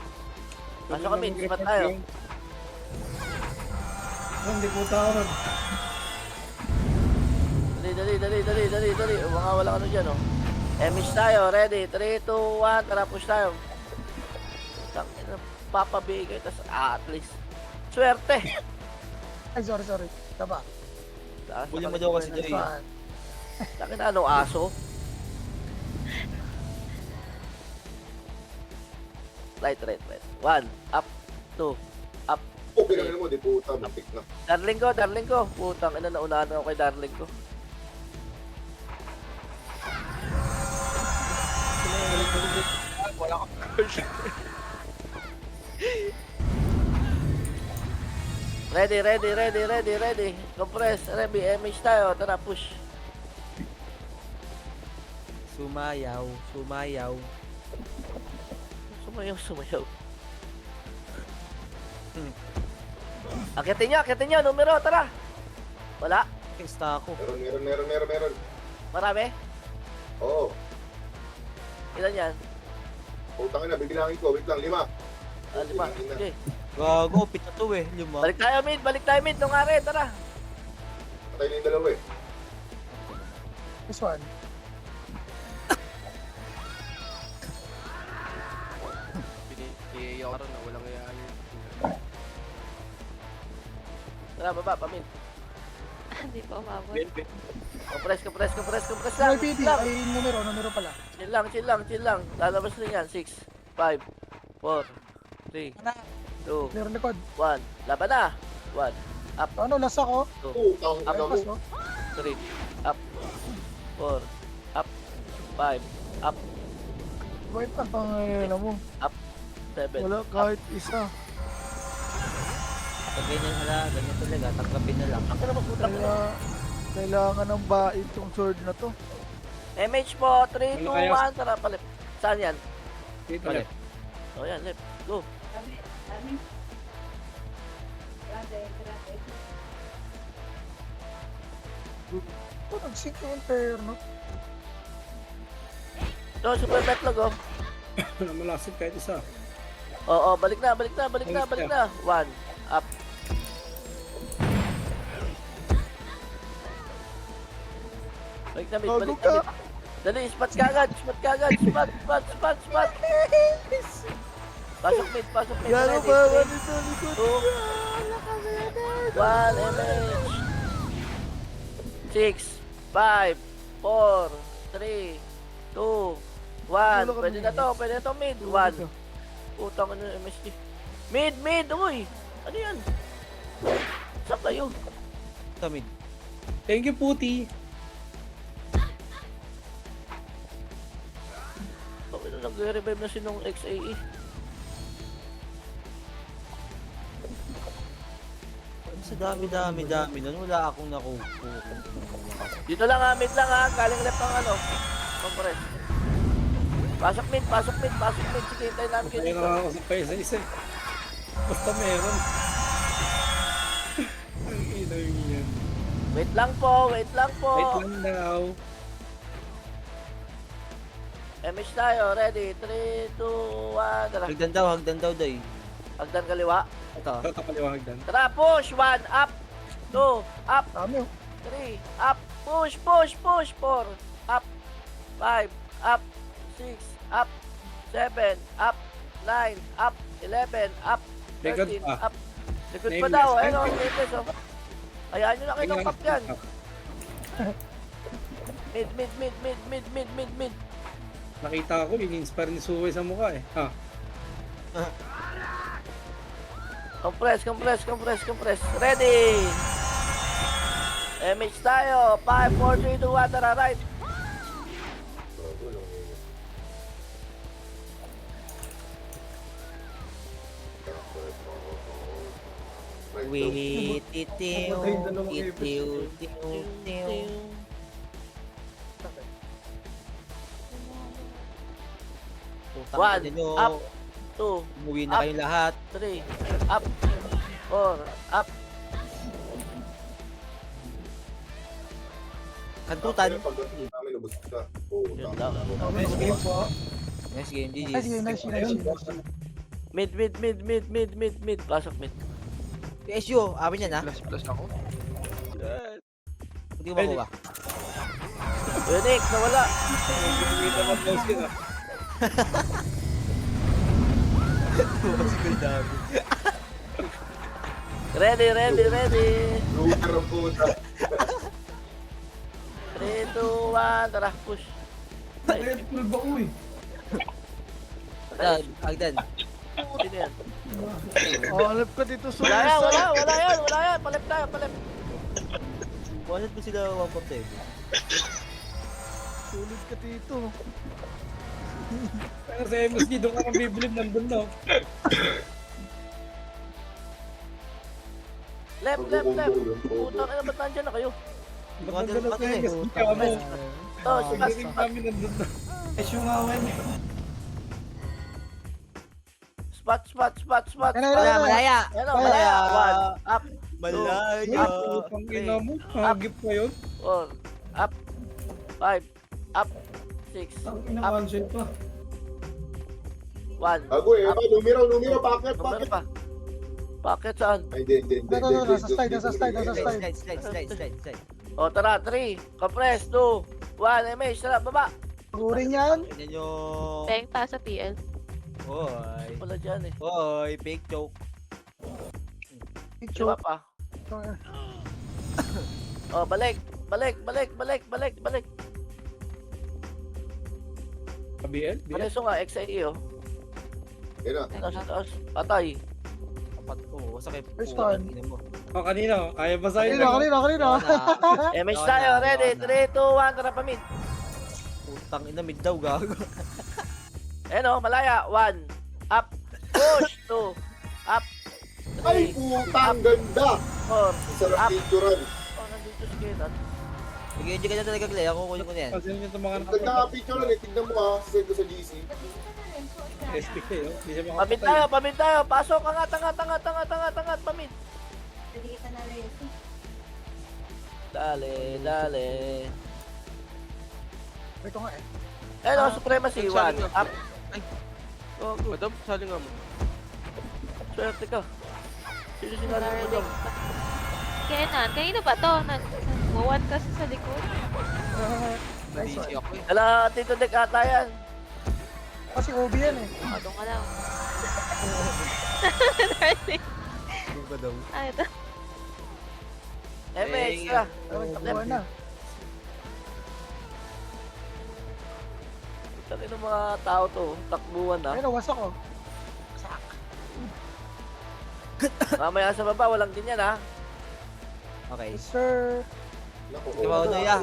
Speaker 1: Pasok ka mid, sipat tayo.
Speaker 7: Hindi po tao ron.
Speaker 1: Dali. Mga wala ano dyan, oh. MH tayo, ready. 3, 2, 1, tara, push tayo. Papabigay, tas at least. Swerte.
Speaker 2: Ay, sorry. Taba.
Speaker 3: Huli mo daw kasi Joy.
Speaker 2: Fine.
Speaker 1: Takin na, anong aso? Right. 1, up, 2, up.
Speaker 5: Oh, pinangin mo, di puta, matik na.
Speaker 1: Darling ko. Putang ina, naunahan ako kay darling ko.
Speaker 8: Wala ka.
Speaker 1: Ready. Compress, ready, MH tayo. Tara, push.
Speaker 3: Sumayaw.
Speaker 1: Sumayaw. Akitin nyo, numero, tara. Wala,
Speaker 3: Insta ako.
Speaker 5: Meron.
Speaker 1: marami.
Speaker 5: Oo.
Speaker 1: Ilan yan?
Speaker 5: Putangin na, bibilangin ko. Wait lang, 5.
Speaker 1: 5. Okay.
Speaker 3: Gago, pito to eh. 5.
Speaker 1: Balik tayo mid, nung are, tara.
Speaker 5: Patay na yung dalawa eh.
Speaker 2: This one.
Speaker 8: Piniyaw ka ron na walang kayaan.
Speaker 1: Tara, baba, pamid.
Speaker 6: Hindi pa umabot.
Speaker 1: Compress lang.
Speaker 2: NYPP,
Speaker 1: lang.
Speaker 2: ay numero pala.
Speaker 1: Chill lang. Lalabas rin yan. 6, 5, 4, 3, 2,
Speaker 2: Meron likod.
Speaker 1: 1. Laban na. 1, up,
Speaker 2: Ano, last ako?
Speaker 1: 2,
Speaker 5: Putang
Speaker 1: Up,
Speaker 5: ina mo.
Speaker 2: Pass, no?
Speaker 1: 3, up, 4, up, 5, up,
Speaker 9: Wait pa, pangayala mo.
Speaker 1: 7.
Speaker 9: Wala kahit isa.
Speaker 3: Pag ganyan talaga, tanggapin na lang.
Speaker 1: Ang kaya magputang ina.
Speaker 9: Kailangan ng bait yung sword na to.
Speaker 1: MH po, 3, 2,
Speaker 4: Ano kaya?
Speaker 1: 1. Tara, palit. Saan yan?
Speaker 4: Dito
Speaker 3: Balik.
Speaker 4: left.
Speaker 1: O yan, left. Go.
Speaker 2: Oh, nag-sync yung pair, no?
Speaker 1: So, super betlog, oh.
Speaker 4: Wala malasip kahit isa.
Speaker 1: Oo, balik na. 1, up. Balik na,
Speaker 9: Bago
Speaker 1: mid.
Speaker 9: ka.
Speaker 1: Dali, spot ka agad. Spot. Pasok mid.
Speaker 9: Gano'n
Speaker 1: Ready,
Speaker 9: ba?
Speaker 1: 3,
Speaker 9: Ganito, likod.
Speaker 1: 2, 1, MH. 6, 5, 4, 3, 2, 1. Pwede na to, mid. 1. Utang ano yung MSG. Mid, uy. Ano yan? Saan kayo?
Speaker 3: Tamid.
Speaker 4: Thank you, Puti.
Speaker 1: Bakit na nag-revive na si nung XAE?
Speaker 3: Sa dami nun, wala akong nakukuha.
Speaker 1: Dito lang ha, mid lang ha. Galing left ang ano. Compress. Pasok mid. Sige, hintayin namin kayo
Speaker 4: Kaya
Speaker 1: dito.
Speaker 4: nakakasap pa isa. Basta meron. Ang ina yung yan.
Speaker 1: Wait lang po.
Speaker 4: Wait lang daw.
Speaker 1: MH tayo, ready? 3, 2, 1. Tara.
Speaker 3: Hagdan daw, day.
Speaker 1: Hagdan kaliwa.
Speaker 3: Ito.
Speaker 4: Ito kapaliwag dan.
Speaker 1: Tara, push. 1, up. 2, up.
Speaker 2: Dami, oh.
Speaker 1: 3, up. Push. 4, up. 5, up. 6, up. 7, up. 9, up. 11, up.
Speaker 4: Likod
Speaker 1: 13,
Speaker 4: pa.
Speaker 1: up. Likod pa
Speaker 4: Nameless.
Speaker 1: daw. Ayun o, nameless o. Hayaan nyo na kayo ng pop yan. Mid.
Speaker 4: Nakita ko, in-inspire ni Suway sa mukha eh. Ha?
Speaker 1: Compress. Ready! MH tayo. 5, 4, 3, 2, 1. Tara, right.
Speaker 3: Wait, titiw,
Speaker 7: Patay, dalawang
Speaker 3: titiw, titiw, titiw. Putang
Speaker 1: One,
Speaker 3: ina nyo.
Speaker 1: up. 2,
Speaker 3: Umuwi na
Speaker 1: up.
Speaker 3: kayong lahat.
Speaker 1: 3, up. 4, up.
Speaker 3: Kantutan.
Speaker 5: Pagdating namin, ubos ka. Oo,
Speaker 1: Yun
Speaker 5: tama.
Speaker 1: lang.
Speaker 7: Nice game po.
Speaker 3: Nice game, GG.
Speaker 2: Nice game.
Speaker 1: Mid. Pasok mid.
Speaker 3: PSU, amin yan ha.
Speaker 8: Plus ako.
Speaker 3: Hindi ko makuha.
Speaker 1: Unique, nawala.
Speaker 4: Kita mo close ka na.
Speaker 1: Ready.
Speaker 5: Router ang puta.
Speaker 1: 3, 2, 1, tara, push.
Speaker 7: Red full ba ko eh.
Speaker 3: Agdan.
Speaker 1: Sino yan?
Speaker 9: Oh, alap ka dito, Sol.
Speaker 1: Wala yan. Palip tayo.
Speaker 3: Bakit mo sila 1.7?
Speaker 9: Sulit ka dito.
Speaker 4: Pero sa MSG, doon ka nang bibilib, nandun na.
Speaker 1: Left. Putang ina, ba't nandyan na kayo?
Speaker 4: Ba't nandun sa MSG ka mo?
Speaker 1: To, si
Speaker 4: Pagdating namin, nandun na.
Speaker 7: Nice yung awen.
Speaker 1: Spot.
Speaker 3: Malaya.
Speaker 1: Ano, malaya. 1, up.
Speaker 3: Malaya.
Speaker 4: Putang ina mo, hagip pa yun.
Speaker 1: 4, up. 5, up. 6,
Speaker 7: Ang inawan shot pa.
Speaker 1: 1.
Speaker 5: Gago eh, numero, bakit?
Speaker 1: Numero pa. Bakit saan?
Speaker 5: Ay, hindi.
Speaker 2: Nasa slide.
Speaker 3: Slide.
Speaker 1: O, tara, 3. Compress, 2, 1, MH, tara, baba.
Speaker 2: Guring yan.
Speaker 3: Tignan nyo.
Speaker 6: Peng pa sa PL.
Speaker 3: Hoy.
Speaker 1: Wala dyan eh.
Speaker 3: Hoy, fake joke.
Speaker 1: Diba pa? O, balik.
Speaker 4: BL?
Speaker 1: Paneso nga, XIE oh.
Speaker 5: Yan na.
Speaker 1: Taas. Patay.
Speaker 3: Kapat ko. Sakit.
Speaker 2: First one.
Speaker 4: O, kanina, kaya ba sa'yo?
Speaker 2: Kanina.
Speaker 1: MH tayo, ready? 3, 2, 1, tara pa mid.
Speaker 3: Putang ina, mid daw, gago.
Speaker 1: Ayan o, malaya. 1, up. Push. 2, up.
Speaker 5: Ay,
Speaker 1: 3,
Speaker 5: putang ganda!
Speaker 1: 4,
Speaker 5: Sarap
Speaker 1: up.
Speaker 5: picturean.
Speaker 1: Oh, nandito si Kenan.
Speaker 3: Sige, hindi ka na talaga play. Ako kunin ko na yan.
Speaker 4: Kasi yun yung mga
Speaker 5: Ganda nga picturean eh. Tignan mo ha. Send ko sa GC.
Speaker 4: SPK, oh. Hindi siya
Speaker 1: Pamid
Speaker 4: makapatay.
Speaker 1: tayo. Pasok, angat. Pamid. Dale.
Speaker 2: Ito nga eh.
Speaker 1: Ayan o, Supremacy. 1, up.
Speaker 8: Madam, sali nga mo.
Speaker 1: Swerte ka. Sino sinali mo dyan?
Speaker 6: Kenan, kanino ba to? Nagwawan kasi sa likod.
Speaker 2: Nice one.
Speaker 8: ako eh.
Speaker 1: Ala, Tito Dek ata yan.
Speaker 2: Kasi OB yan eh.
Speaker 6: Doon ka lang.
Speaker 3: Ano ba daw?
Speaker 6: Ay, ito.
Speaker 1: MH, tara.
Speaker 2: Takbuhan na.
Speaker 1: Sabi ng mga tao to, takbuhan na.
Speaker 2: Ayun, wasak ko.
Speaker 1: Mamaya sa baba, walang ganyan ha.
Speaker 3: Okay.
Speaker 2: Yes, sir.
Speaker 5: Naku,
Speaker 3: Di ba, ano ya?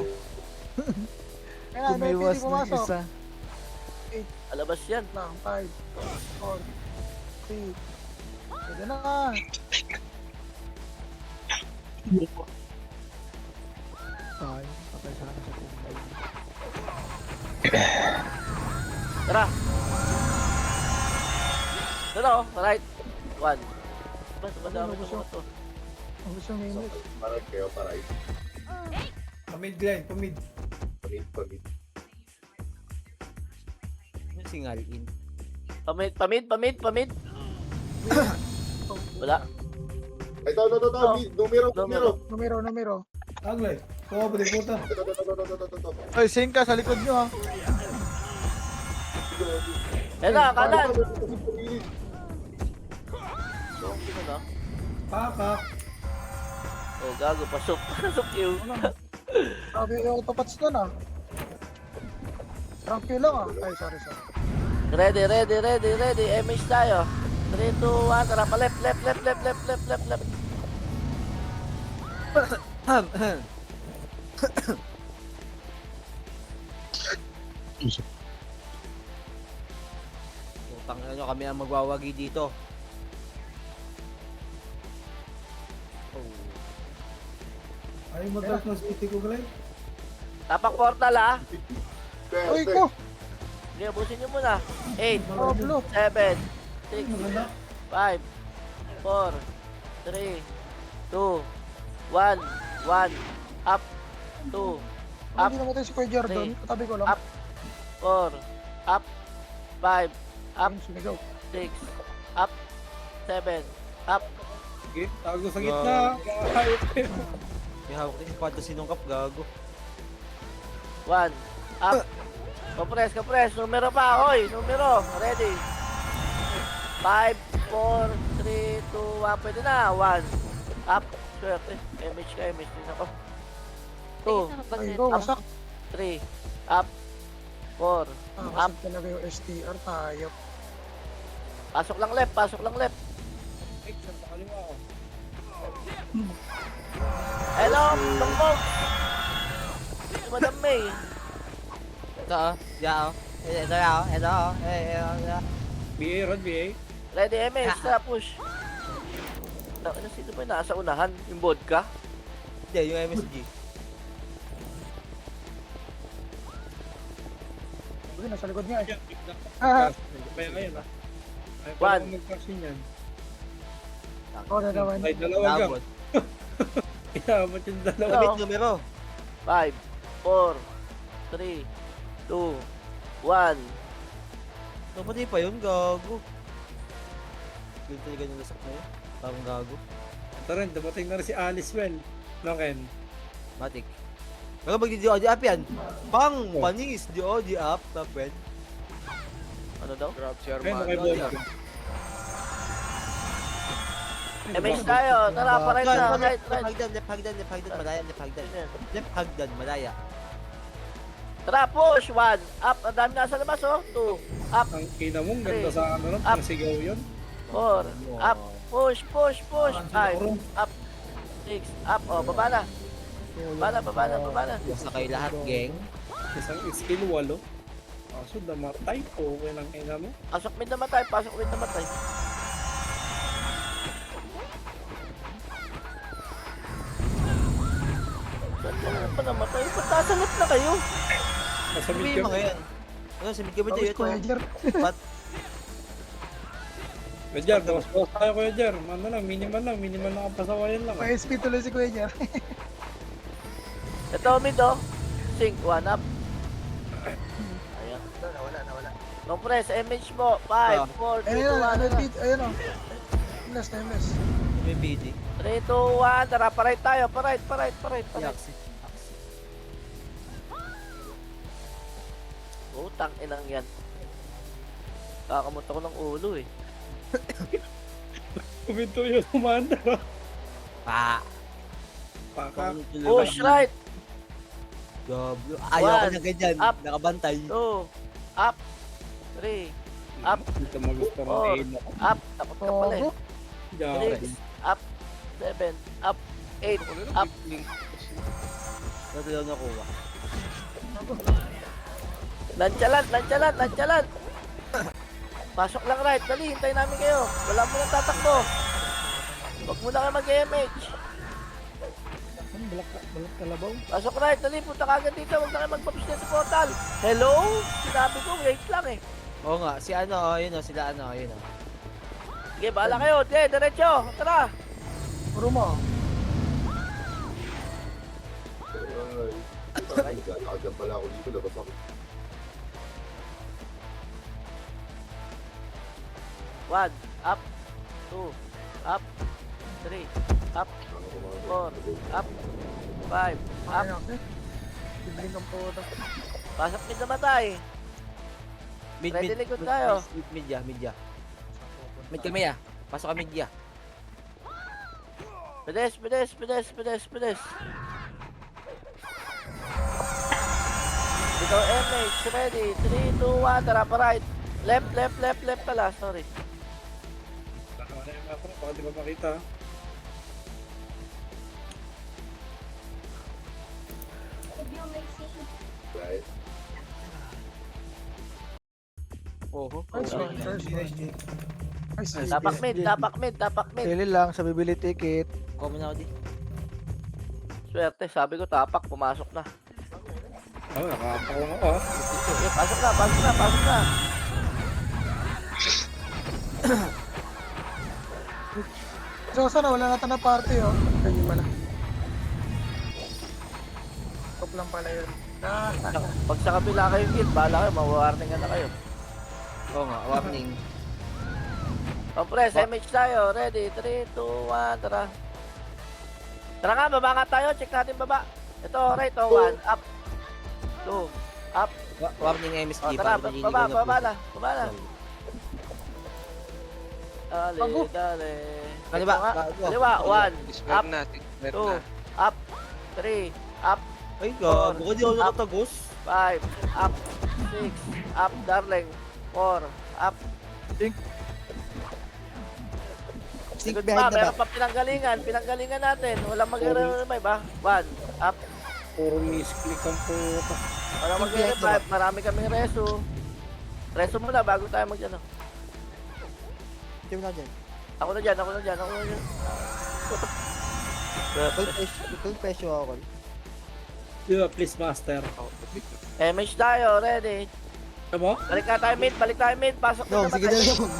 Speaker 2: Kaya ano,
Speaker 9: Kumiwas
Speaker 2: pwede
Speaker 9: ng
Speaker 2: pumasok.
Speaker 9: isa.
Speaker 1: Alabas yan.
Speaker 2: Lang, 5, 4, 3. Pwede na ka.
Speaker 9: Ay, patay sana sa kumbay.
Speaker 1: Tara. Doon o, right. 1. Ba't madami ng mga to?
Speaker 2: Ang gusto ng minute.
Speaker 5: Paray kayo, paray.
Speaker 7: Pamid Glenn, pamid.
Speaker 5: Pamid.
Speaker 3: Yung singal in.
Speaker 1: Pamid. Wala.
Speaker 5: Ito.
Speaker 2: Numero.
Speaker 7: Aglay. Kuha ba di puta?
Speaker 5: Ito.
Speaker 9: Ay, singka sa likod nyo ha.
Speaker 1: Ayan na, kanan. So, sino na?
Speaker 7: Pakak.
Speaker 1: Oh, gago, pasok. Pasok yun.
Speaker 2: Sabi yung autopats doon ah. Rank lang ah. Ay, sorry.
Speaker 1: Ready. MH tayo. 3, 2, 1, tara pa left.
Speaker 3: Putang ina nyo, kami ang magwawagi dito.
Speaker 7: Ayaw mag-drop ng city ko, Glenn.
Speaker 1: Tapak portal ha.
Speaker 2: Uy ko!
Speaker 1: Sige, ubusin nyo muna. 8,
Speaker 2: Pablo!
Speaker 1: 7, 6,
Speaker 7: Maganda.
Speaker 1: 5, 4, 3, 2, 1, 1, up, 2,
Speaker 2: Kung hindi namatay si Kuya Jordan, katabi ko lang.
Speaker 1: Up. 4, up, 5, up,
Speaker 2: Ayun, sumigaw.
Speaker 1: 6, up, 7, up,
Speaker 4: Sige, tago sa gitna. Hayop kayo.
Speaker 3: May hawak din si Pato sinungkap, gago.
Speaker 1: 1, up. Kapres, numero pa, hoy, numero, ready. 5, 4, 3, 2, 1, pwede na, 1, up, swerte, MH din ako. 2,
Speaker 2: Ay, go, wasak.
Speaker 1: 3, up, 4,
Speaker 2: Ah, wasak talaga yung STR tayo.
Speaker 1: pasok lang left.
Speaker 4: Ay, saan sa kaliwa ako?
Speaker 1: Hello, Bongbong! Si Madam May.
Speaker 3: Ito oh. Yeah oh. Ito oh. Ito oh.
Speaker 4: BA, Rod, BA.
Speaker 1: Ready, MS, tara, push. Ano, sino ba yung nasa unahan? Yung vodka?
Speaker 3: Hindi, yung MSG.
Speaker 2: Uy, nasa likod niya eh.
Speaker 4: Yan, bigla.
Speaker 2: Ah,
Speaker 4: Kaya ngayon ah. Ayaw
Speaker 1: One.
Speaker 4: ko mag-cashin yan.
Speaker 2: oh, na naman.
Speaker 4: Ay, dalawa ka.
Speaker 3: Labot.
Speaker 4: Iabot yung dalawa.
Speaker 1: Hello.
Speaker 3: Wait, numero.
Speaker 1: 5, 4, 3, 2, 1.
Speaker 3: Napatay pa yun, gago. Ganito yung ganyan lasak na yun. Parang gago.
Speaker 4: Ito rin, dumating na rin si Alice Well. No, Ken?
Speaker 3: Matik. Pero magdi-di up yan. Pang! Panis! Di up. Top red.
Speaker 1: Ano daw?
Speaker 8: Grab si
Speaker 4: Ayun,
Speaker 8: Armando.
Speaker 4: nakibog.
Speaker 1: MS tayo, tara, pa-right na, right.
Speaker 3: Left hagdan, malaya, left hagdan. Left hagdan, malaya.
Speaker 1: Tara, push, 1, up, ang dami nasa labas, oh, 2, up,
Speaker 4: Ang ina mong ganda sa ano nun,
Speaker 1: Up.
Speaker 4: ang sigaw yun.
Speaker 1: 4, up, push, 5, up, 6, up, oh, baba na. Baba na.
Speaker 3: Basta kayo lahat, gang.
Speaker 4: Isang skill 8. Kaso damatay po, okay lang ina mo.
Speaker 1: Pasok mid namatay. Saan ka na pa namatay? Ba't nasangot na kayo?
Speaker 4: Nasa mid
Speaker 3: Sabi
Speaker 4: ka.
Speaker 3: mga yan. Ano, sa mid ka ba
Speaker 2: Tapos
Speaker 3: dito?
Speaker 2: Kuya Jer.
Speaker 4: Kuya Jer, bawas tayo Kuya Jer. Ano lang, minimal lang kapasawayan lang.
Speaker 2: May SP tuloy si Kuya Jer.
Speaker 1: Ito, mid, oh. Sync, 1 up. Ayan.
Speaker 2: Nawala.
Speaker 1: Long press, MH mo. 5, 4, 3, 2, 1.
Speaker 2: Ayun na, ayun o. Last na MS.
Speaker 3: May PD.
Speaker 1: 3, 2, 1. Tara, pa-right tayo. Pa-right.
Speaker 3: Yaxi.
Speaker 1: Utang inang yan. Kakamot ako ng ulo, eh.
Speaker 4: Kuminto yung kumanda.
Speaker 3: Pa!
Speaker 4: Paka.
Speaker 1: Push right.
Speaker 3: Gablo. Ayaw ko
Speaker 1: One.
Speaker 3: na ganyan.
Speaker 1: Up.
Speaker 3: Nakabantay.
Speaker 1: 2, up. 3, up.
Speaker 4: Dito magusto ng
Speaker 1: 4,
Speaker 4: aim.
Speaker 1: up. Takot ka pala, eh.
Speaker 4: Diyan.
Speaker 1: 6, up. 7, up. 8, up.
Speaker 3: Dito daw nakuha.
Speaker 1: Lansyalan. Pasok lang right. Dali, hintayin namin kayo. Wala mo nang tatakbo. Huwag mo na kayo mag-MH.
Speaker 4: Balak kalabaw.
Speaker 1: Pasok right. Dali, punta ka agad dito. Huwag na kayo magpapush sa portal. Hello? Sinabi ko, wait lang eh.
Speaker 3: Oo nga, si ano, yun o, sila ano, yun o.
Speaker 1: Sige, bahala kayo. Sige, diretso. Tara.
Speaker 2: Puro mo.
Speaker 5: Ay, agad pala ako dito, labas ako.
Speaker 1: 1, up. 2, up. 3, up. 4, up. 5, up.
Speaker 2: Ayun okay. Bibling ang puto.
Speaker 1: Pasok din namatay. Ready, likod tayo.
Speaker 3: Mid ya. Mid kami ya. Pasok ka mid ya.
Speaker 1: Pedes. Ikaw, MH, ready. 3, 2, 1, tara pa right. Left pala, sorry.
Speaker 4: Ano yung ako, baka di ba makita?
Speaker 5: Right?
Speaker 3: Oho.
Speaker 2: Nice one, first. Nice.
Speaker 1: Tapak mid, tapak mid, tapak mid.
Speaker 9: Sili lang sa bibili ticket.
Speaker 3: Comment ako di.
Speaker 1: Swerte, sabi ko tapak, pumasok na.
Speaker 4: Oh, nakakapako ako ah.
Speaker 1: Okay, pasok na, pasok na, pasok na.
Speaker 2: So, sana wala natin na party, oh. Ganyan pala. Top lang pala yun.
Speaker 1: Pag sa kabila kayo kill, bahala kayo, mawarningan na kayo.
Speaker 3: Oo nga, warning.
Speaker 1: Compress, MH tayo. Ready? 3, 2, 1, tara. Tara nga, baba nga tayo. Check natin baba. Ito, right, 1, up. 2, up.
Speaker 3: Warning MSG.
Speaker 1: O, tara, baba na. Baba na. Dali,
Speaker 2: Bago.
Speaker 1: dali.
Speaker 3: Kaliwa,
Speaker 1: Ito nga.
Speaker 3: bago.
Speaker 1: Kaliwa, 1,
Speaker 8: Square
Speaker 1: up,
Speaker 8: na, square
Speaker 1: 2,
Speaker 8: na.
Speaker 1: up, 3, up,
Speaker 3: Ay, gago. Di ako
Speaker 1: Up.
Speaker 3: nakatagos.
Speaker 1: 5, up, 6, up, darling. 4, up.
Speaker 3: Sink
Speaker 1: Good
Speaker 3: behind
Speaker 1: pa,
Speaker 3: the
Speaker 1: meron
Speaker 3: back.
Speaker 1: pa pinanggalingan natin. Walang magre-revive ba? 1, up.
Speaker 4: Puro misclick ang puta.
Speaker 1: Walang magre-revive. Marami kaming reso. Reso muna bago tayo mag-ano.
Speaker 3: Team na dyan.
Speaker 1: Ako na dyan.
Speaker 3: Full pressure ako.
Speaker 4: Di ba, please master.
Speaker 1: MH tayo, ready.
Speaker 4: Ano mo?
Speaker 1: Balik tayo mid. Pasok
Speaker 3: No,
Speaker 1: na
Speaker 3: sige na
Speaker 1: tayo.
Speaker 3: lang.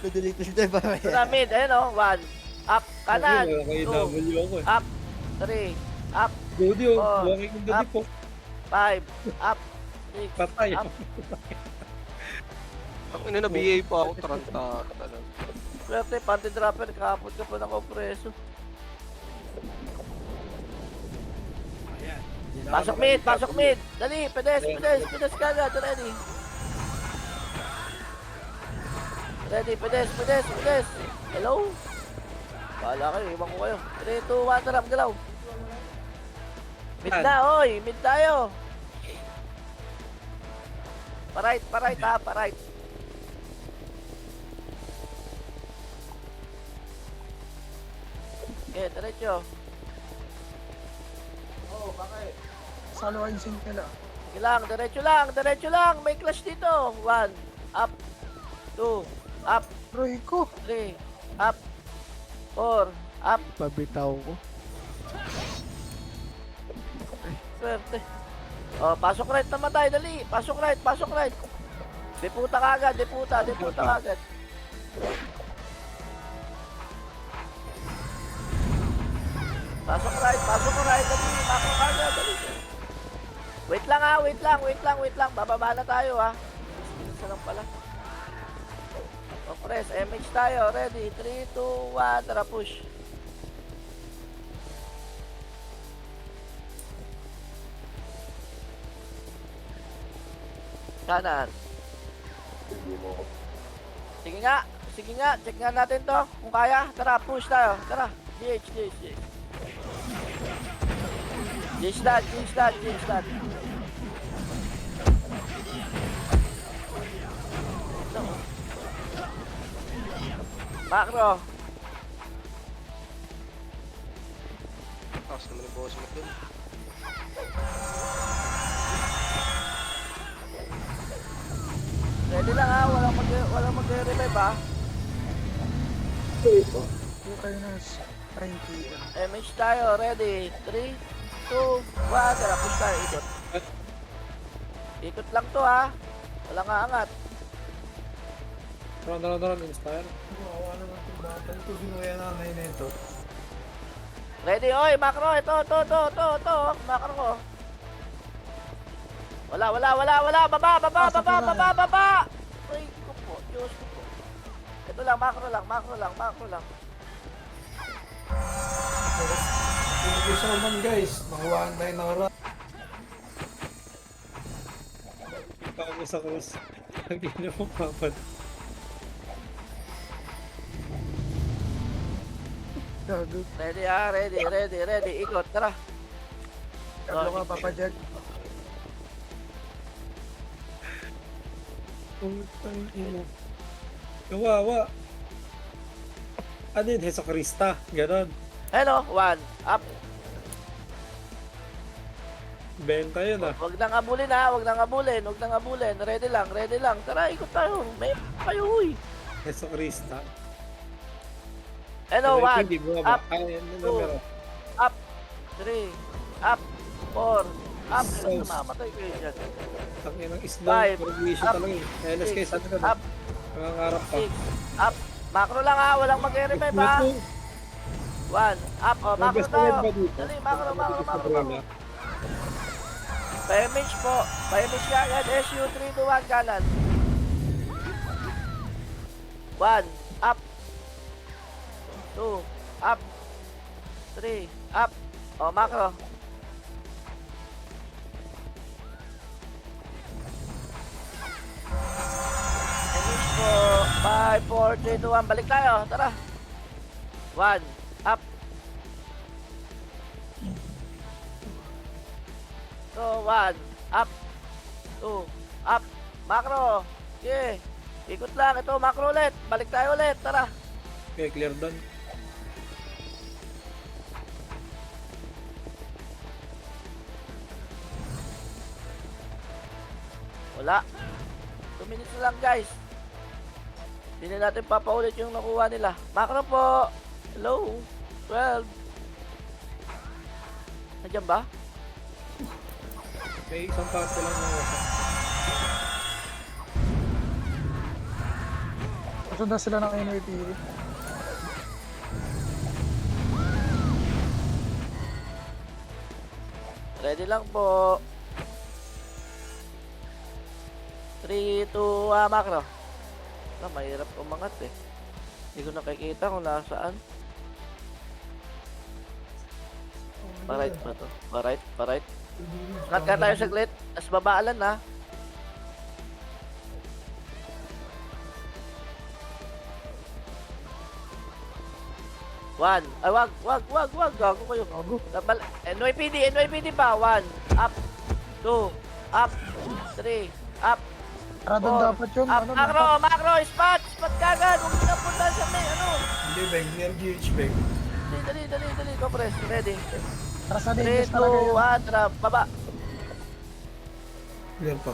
Speaker 3: Nadelete na tayo para
Speaker 1: Ito na mid, ayun o. 1, up, kanan.
Speaker 4: Wala kayo
Speaker 1: 2,
Speaker 4: W ako eh.
Speaker 1: up, 3, up,
Speaker 4: Dodi oh,
Speaker 1: Oh,
Speaker 4: buwangin yung dodi
Speaker 1: up.
Speaker 4: po.
Speaker 1: 5, up, 6,
Speaker 4: Patay.
Speaker 1: up.
Speaker 8: Ang ina na BA pa ako, taranta. Talaga.
Speaker 1: Swerte, panty dropper. Kapot ka pa ng kompreso. Pasok mid. Dali, pedes kagad. Ready, pedes. Hello? Bahala kayo, iwan ko kayo. 3, 2, 1, tara, galaw. Mid na, oy, mid tayo. Pa-right ha, pa-right. Okay, diretso.
Speaker 2: Salo ang sync nila.
Speaker 1: Sige lang, diretso lang. May clash dito. 1, up. 2, up.
Speaker 2: Roy ko.
Speaker 1: 3, up. 4, up.
Speaker 9: Pabitaw ko.
Speaker 1: Swerte. Oh, pasok right na matay, dali. Pasok right. Deputa kagad. Pasok right, dali. Pasok kagad, dali. Wait lang. Bababa na tayo ha. Isa lang pala. O press, MH tayo. Ready? 3, 2, 1. Tara, push. Kanan.
Speaker 5: Hindi mo ako.
Speaker 1: Sige nga. Check nga natin to. Kung kaya. Tara, push tayo. Tara. GH. G-stat. Macro.
Speaker 8: Tapos naman yung boss mo dun.
Speaker 1: Ready lang ha. Walang mag-revive ha.
Speaker 2: Okay na. 90.
Speaker 1: MH tayo. Ready? 3, 2, 1. Tara, push tayo. Ikot lang to ha. Walang aangat.
Speaker 4: Ron, inspire.
Speaker 7: Kawawa naman itong bata. Ito sinuya nanay na ito.
Speaker 1: Ready? Oy, macro. Ito. Macro ko. Wala. Baba. Ay, ko po. Diyos ko po. Ito lang, macro lang.
Speaker 7: Thank you so much guys. Makuhaan tayo ng oras.
Speaker 4: Ipako sa cross. Hindi na mo papad.
Speaker 2: Gago.
Speaker 1: Ready ha. Ready. Ikot. Tara.
Speaker 2: Gago ka, Papa Jack.
Speaker 4: Putang ina. Kawawa. Ano yun? Heso Krista. Ganon.
Speaker 1: Hello. 1, up.
Speaker 4: Benta yun ah.
Speaker 1: Wag nang abulin ha, wag nang abulin, wag nang abulin. Ready lang, ready lang. Tara, ikot tayo. May kayo, huy.
Speaker 4: Eso Krista.
Speaker 1: Hello, 1,
Speaker 4: Hindi bumaba.
Speaker 1: up,
Speaker 4: Ay, ano
Speaker 1: two,
Speaker 4: numero?
Speaker 1: up, 3, up, 4, up.
Speaker 4: Yes.
Speaker 1: Namamatay kayo dyan.
Speaker 4: Tangin ng isla.
Speaker 1: Five,
Speaker 4: Provision
Speaker 1: up,
Speaker 4: talaga eh. LS kayo sa atin.
Speaker 1: Up,
Speaker 4: Nangangarap pa.
Speaker 1: 6, up. Macro lang ha, walang mag-revive ha. 1, up, oh, macro tayo. Dali, macro, macro, macro, macro. Payimage po. Payimage ka agad. SU 3 to 1 kanan. 1, up. 2, up. 3, up. O, macro. Payimage po. 5, 4, 3, 2, 1. Balik tayo. Tara. 1, up. 1, up, 2, up, macro, yeah, ikot lang, ito, macro ulit, balik tayo ulit, tara,
Speaker 4: Okay, clear doon.
Speaker 1: wala, 2 minutes na lang guys, hindi na natin papaulit yung nakuha nila, macro po, hello, 12, nandiyan ba?
Speaker 4: May isang parte lang ng wasa.
Speaker 2: Kasundan sila ng NYPD.
Speaker 1: Ready lang po. 3, 2, macro. Mahirap umangat eh. Hindi ko nakikita kung nasaan. Pa-right ba to? Pa-right, pa-right. Angat ka tayo saglit. As babaalan na. One. Ay, wag. Gago kayo. NYPD pa. 1, up, 2, up, 3, up,
Speaker 2: Para doon
Speaker 1: 4,
Speaker 2: dapat yun.
Speaker 1: up,
Speaker 2: Ano,
Speaker 1: macro, spot kagad. Huwag na punta sa may, ano.
Speaker 7: Hindi, Beng. Near GH, Beng.
Speaker 1: Dali, compress. Ready.
Speaker 2: para sa
Speaker 1: 3, 2,
Speaker 2: Davis talaga yun.
Speaker 1: 1, tara, baba.
Speaker 7: Clear pa.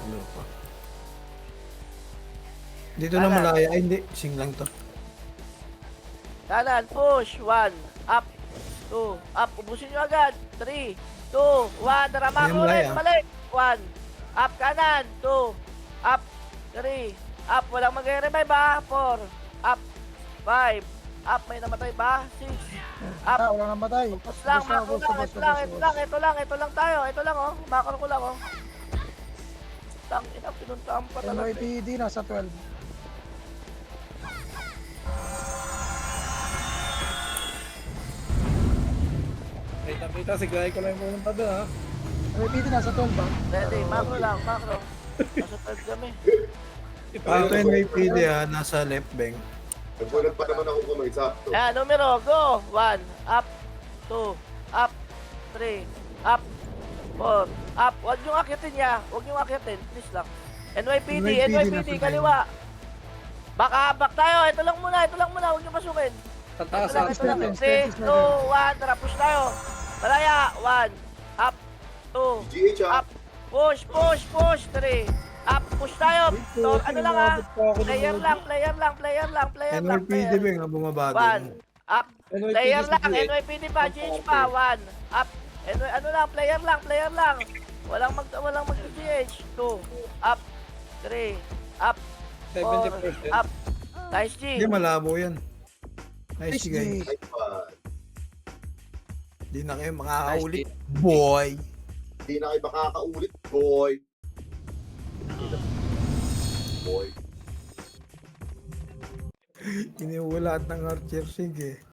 Speaker 7: Dito na malaya. Ay, hindi. Sing lang to.
Speaker 1: Kanan, push. 1, up, 2, up. Ubusin nyo agad. 3, 2, 1, tara, macro ulit.
Speaker 7: Ayan,
Speaker 1: Balik. 1, up, kanan. 2, up, 3, up. Walang mag-revive ba? 4, up, 5, up. May namatay ba? 6, up.
Speaker 2: Wala nang batay.
Speaker 1: Tapos lang, macro lang, ito lang tayo. Ito lang, oh. Macro ko lang, oh. Tangina, pinuntaan pa talaga.
Speaker 2: NYPD nasa 12.
Speaker 4: Kita, sigay ko lang yung pumunta doon ha.
Speaker 2: NYPD nasa 12 ba?
Speaker 1: Ready, macro lang, macro. Nasa 12 kami.
Speaker 7: Ito yung NYPD nasa left, Beng.
Speaker 5: Nagpunod pa naman ako kung may sakto.
Speaker 1: Yan, numero, go! 1, up, 2, up, 3, up, 4, up. Huwag niyong akitin niya. Huwag niyong akitin. Please lang. NYPD,
Speaker 7: NYPD
Speaker 1: kaliwa. Back tayo. Ito lang muna. Huwag niyong pasukin.
Speaker 4: Tataas
Speaker 1: Ito lang.
Speaker 2: Stepping,
Speaker 1: 3, 2, 1, tara, push tayo. Malaya, 1, up, 2,
Speaker 5: GH
Speaker 1: up, push, 3, up, push tayo. So, ano lang ha? Player lang.
Speaker 7: NYPD, Beng, bumaba
Speaker 1: 1,
Speaker 7: din.
Speaker 1: up,
Speaker 4: NYPD
Speaker 1: player
Speaker 4: sa
Speaker 1: lang,
Speaker 4: GH.
Speaker 1: NYPD pa, GH pa, 1, up, ano lang, player lang. Walang mag-GH, 2, up, 3, up, 4,
Speaker 4: 70%.
Speaker 1: up. Nice G.
Speaker 7: Hindi, malabo yan. Nice, guys.
Speaker 5: Nice one.
Speaker 7: Hindi na kayo makakaulit. Boy!
Speaker 5: Hindi na kayo makakaulit, boy. Boy.
Speaker 7: Iniwala at ng Archer Sig eh.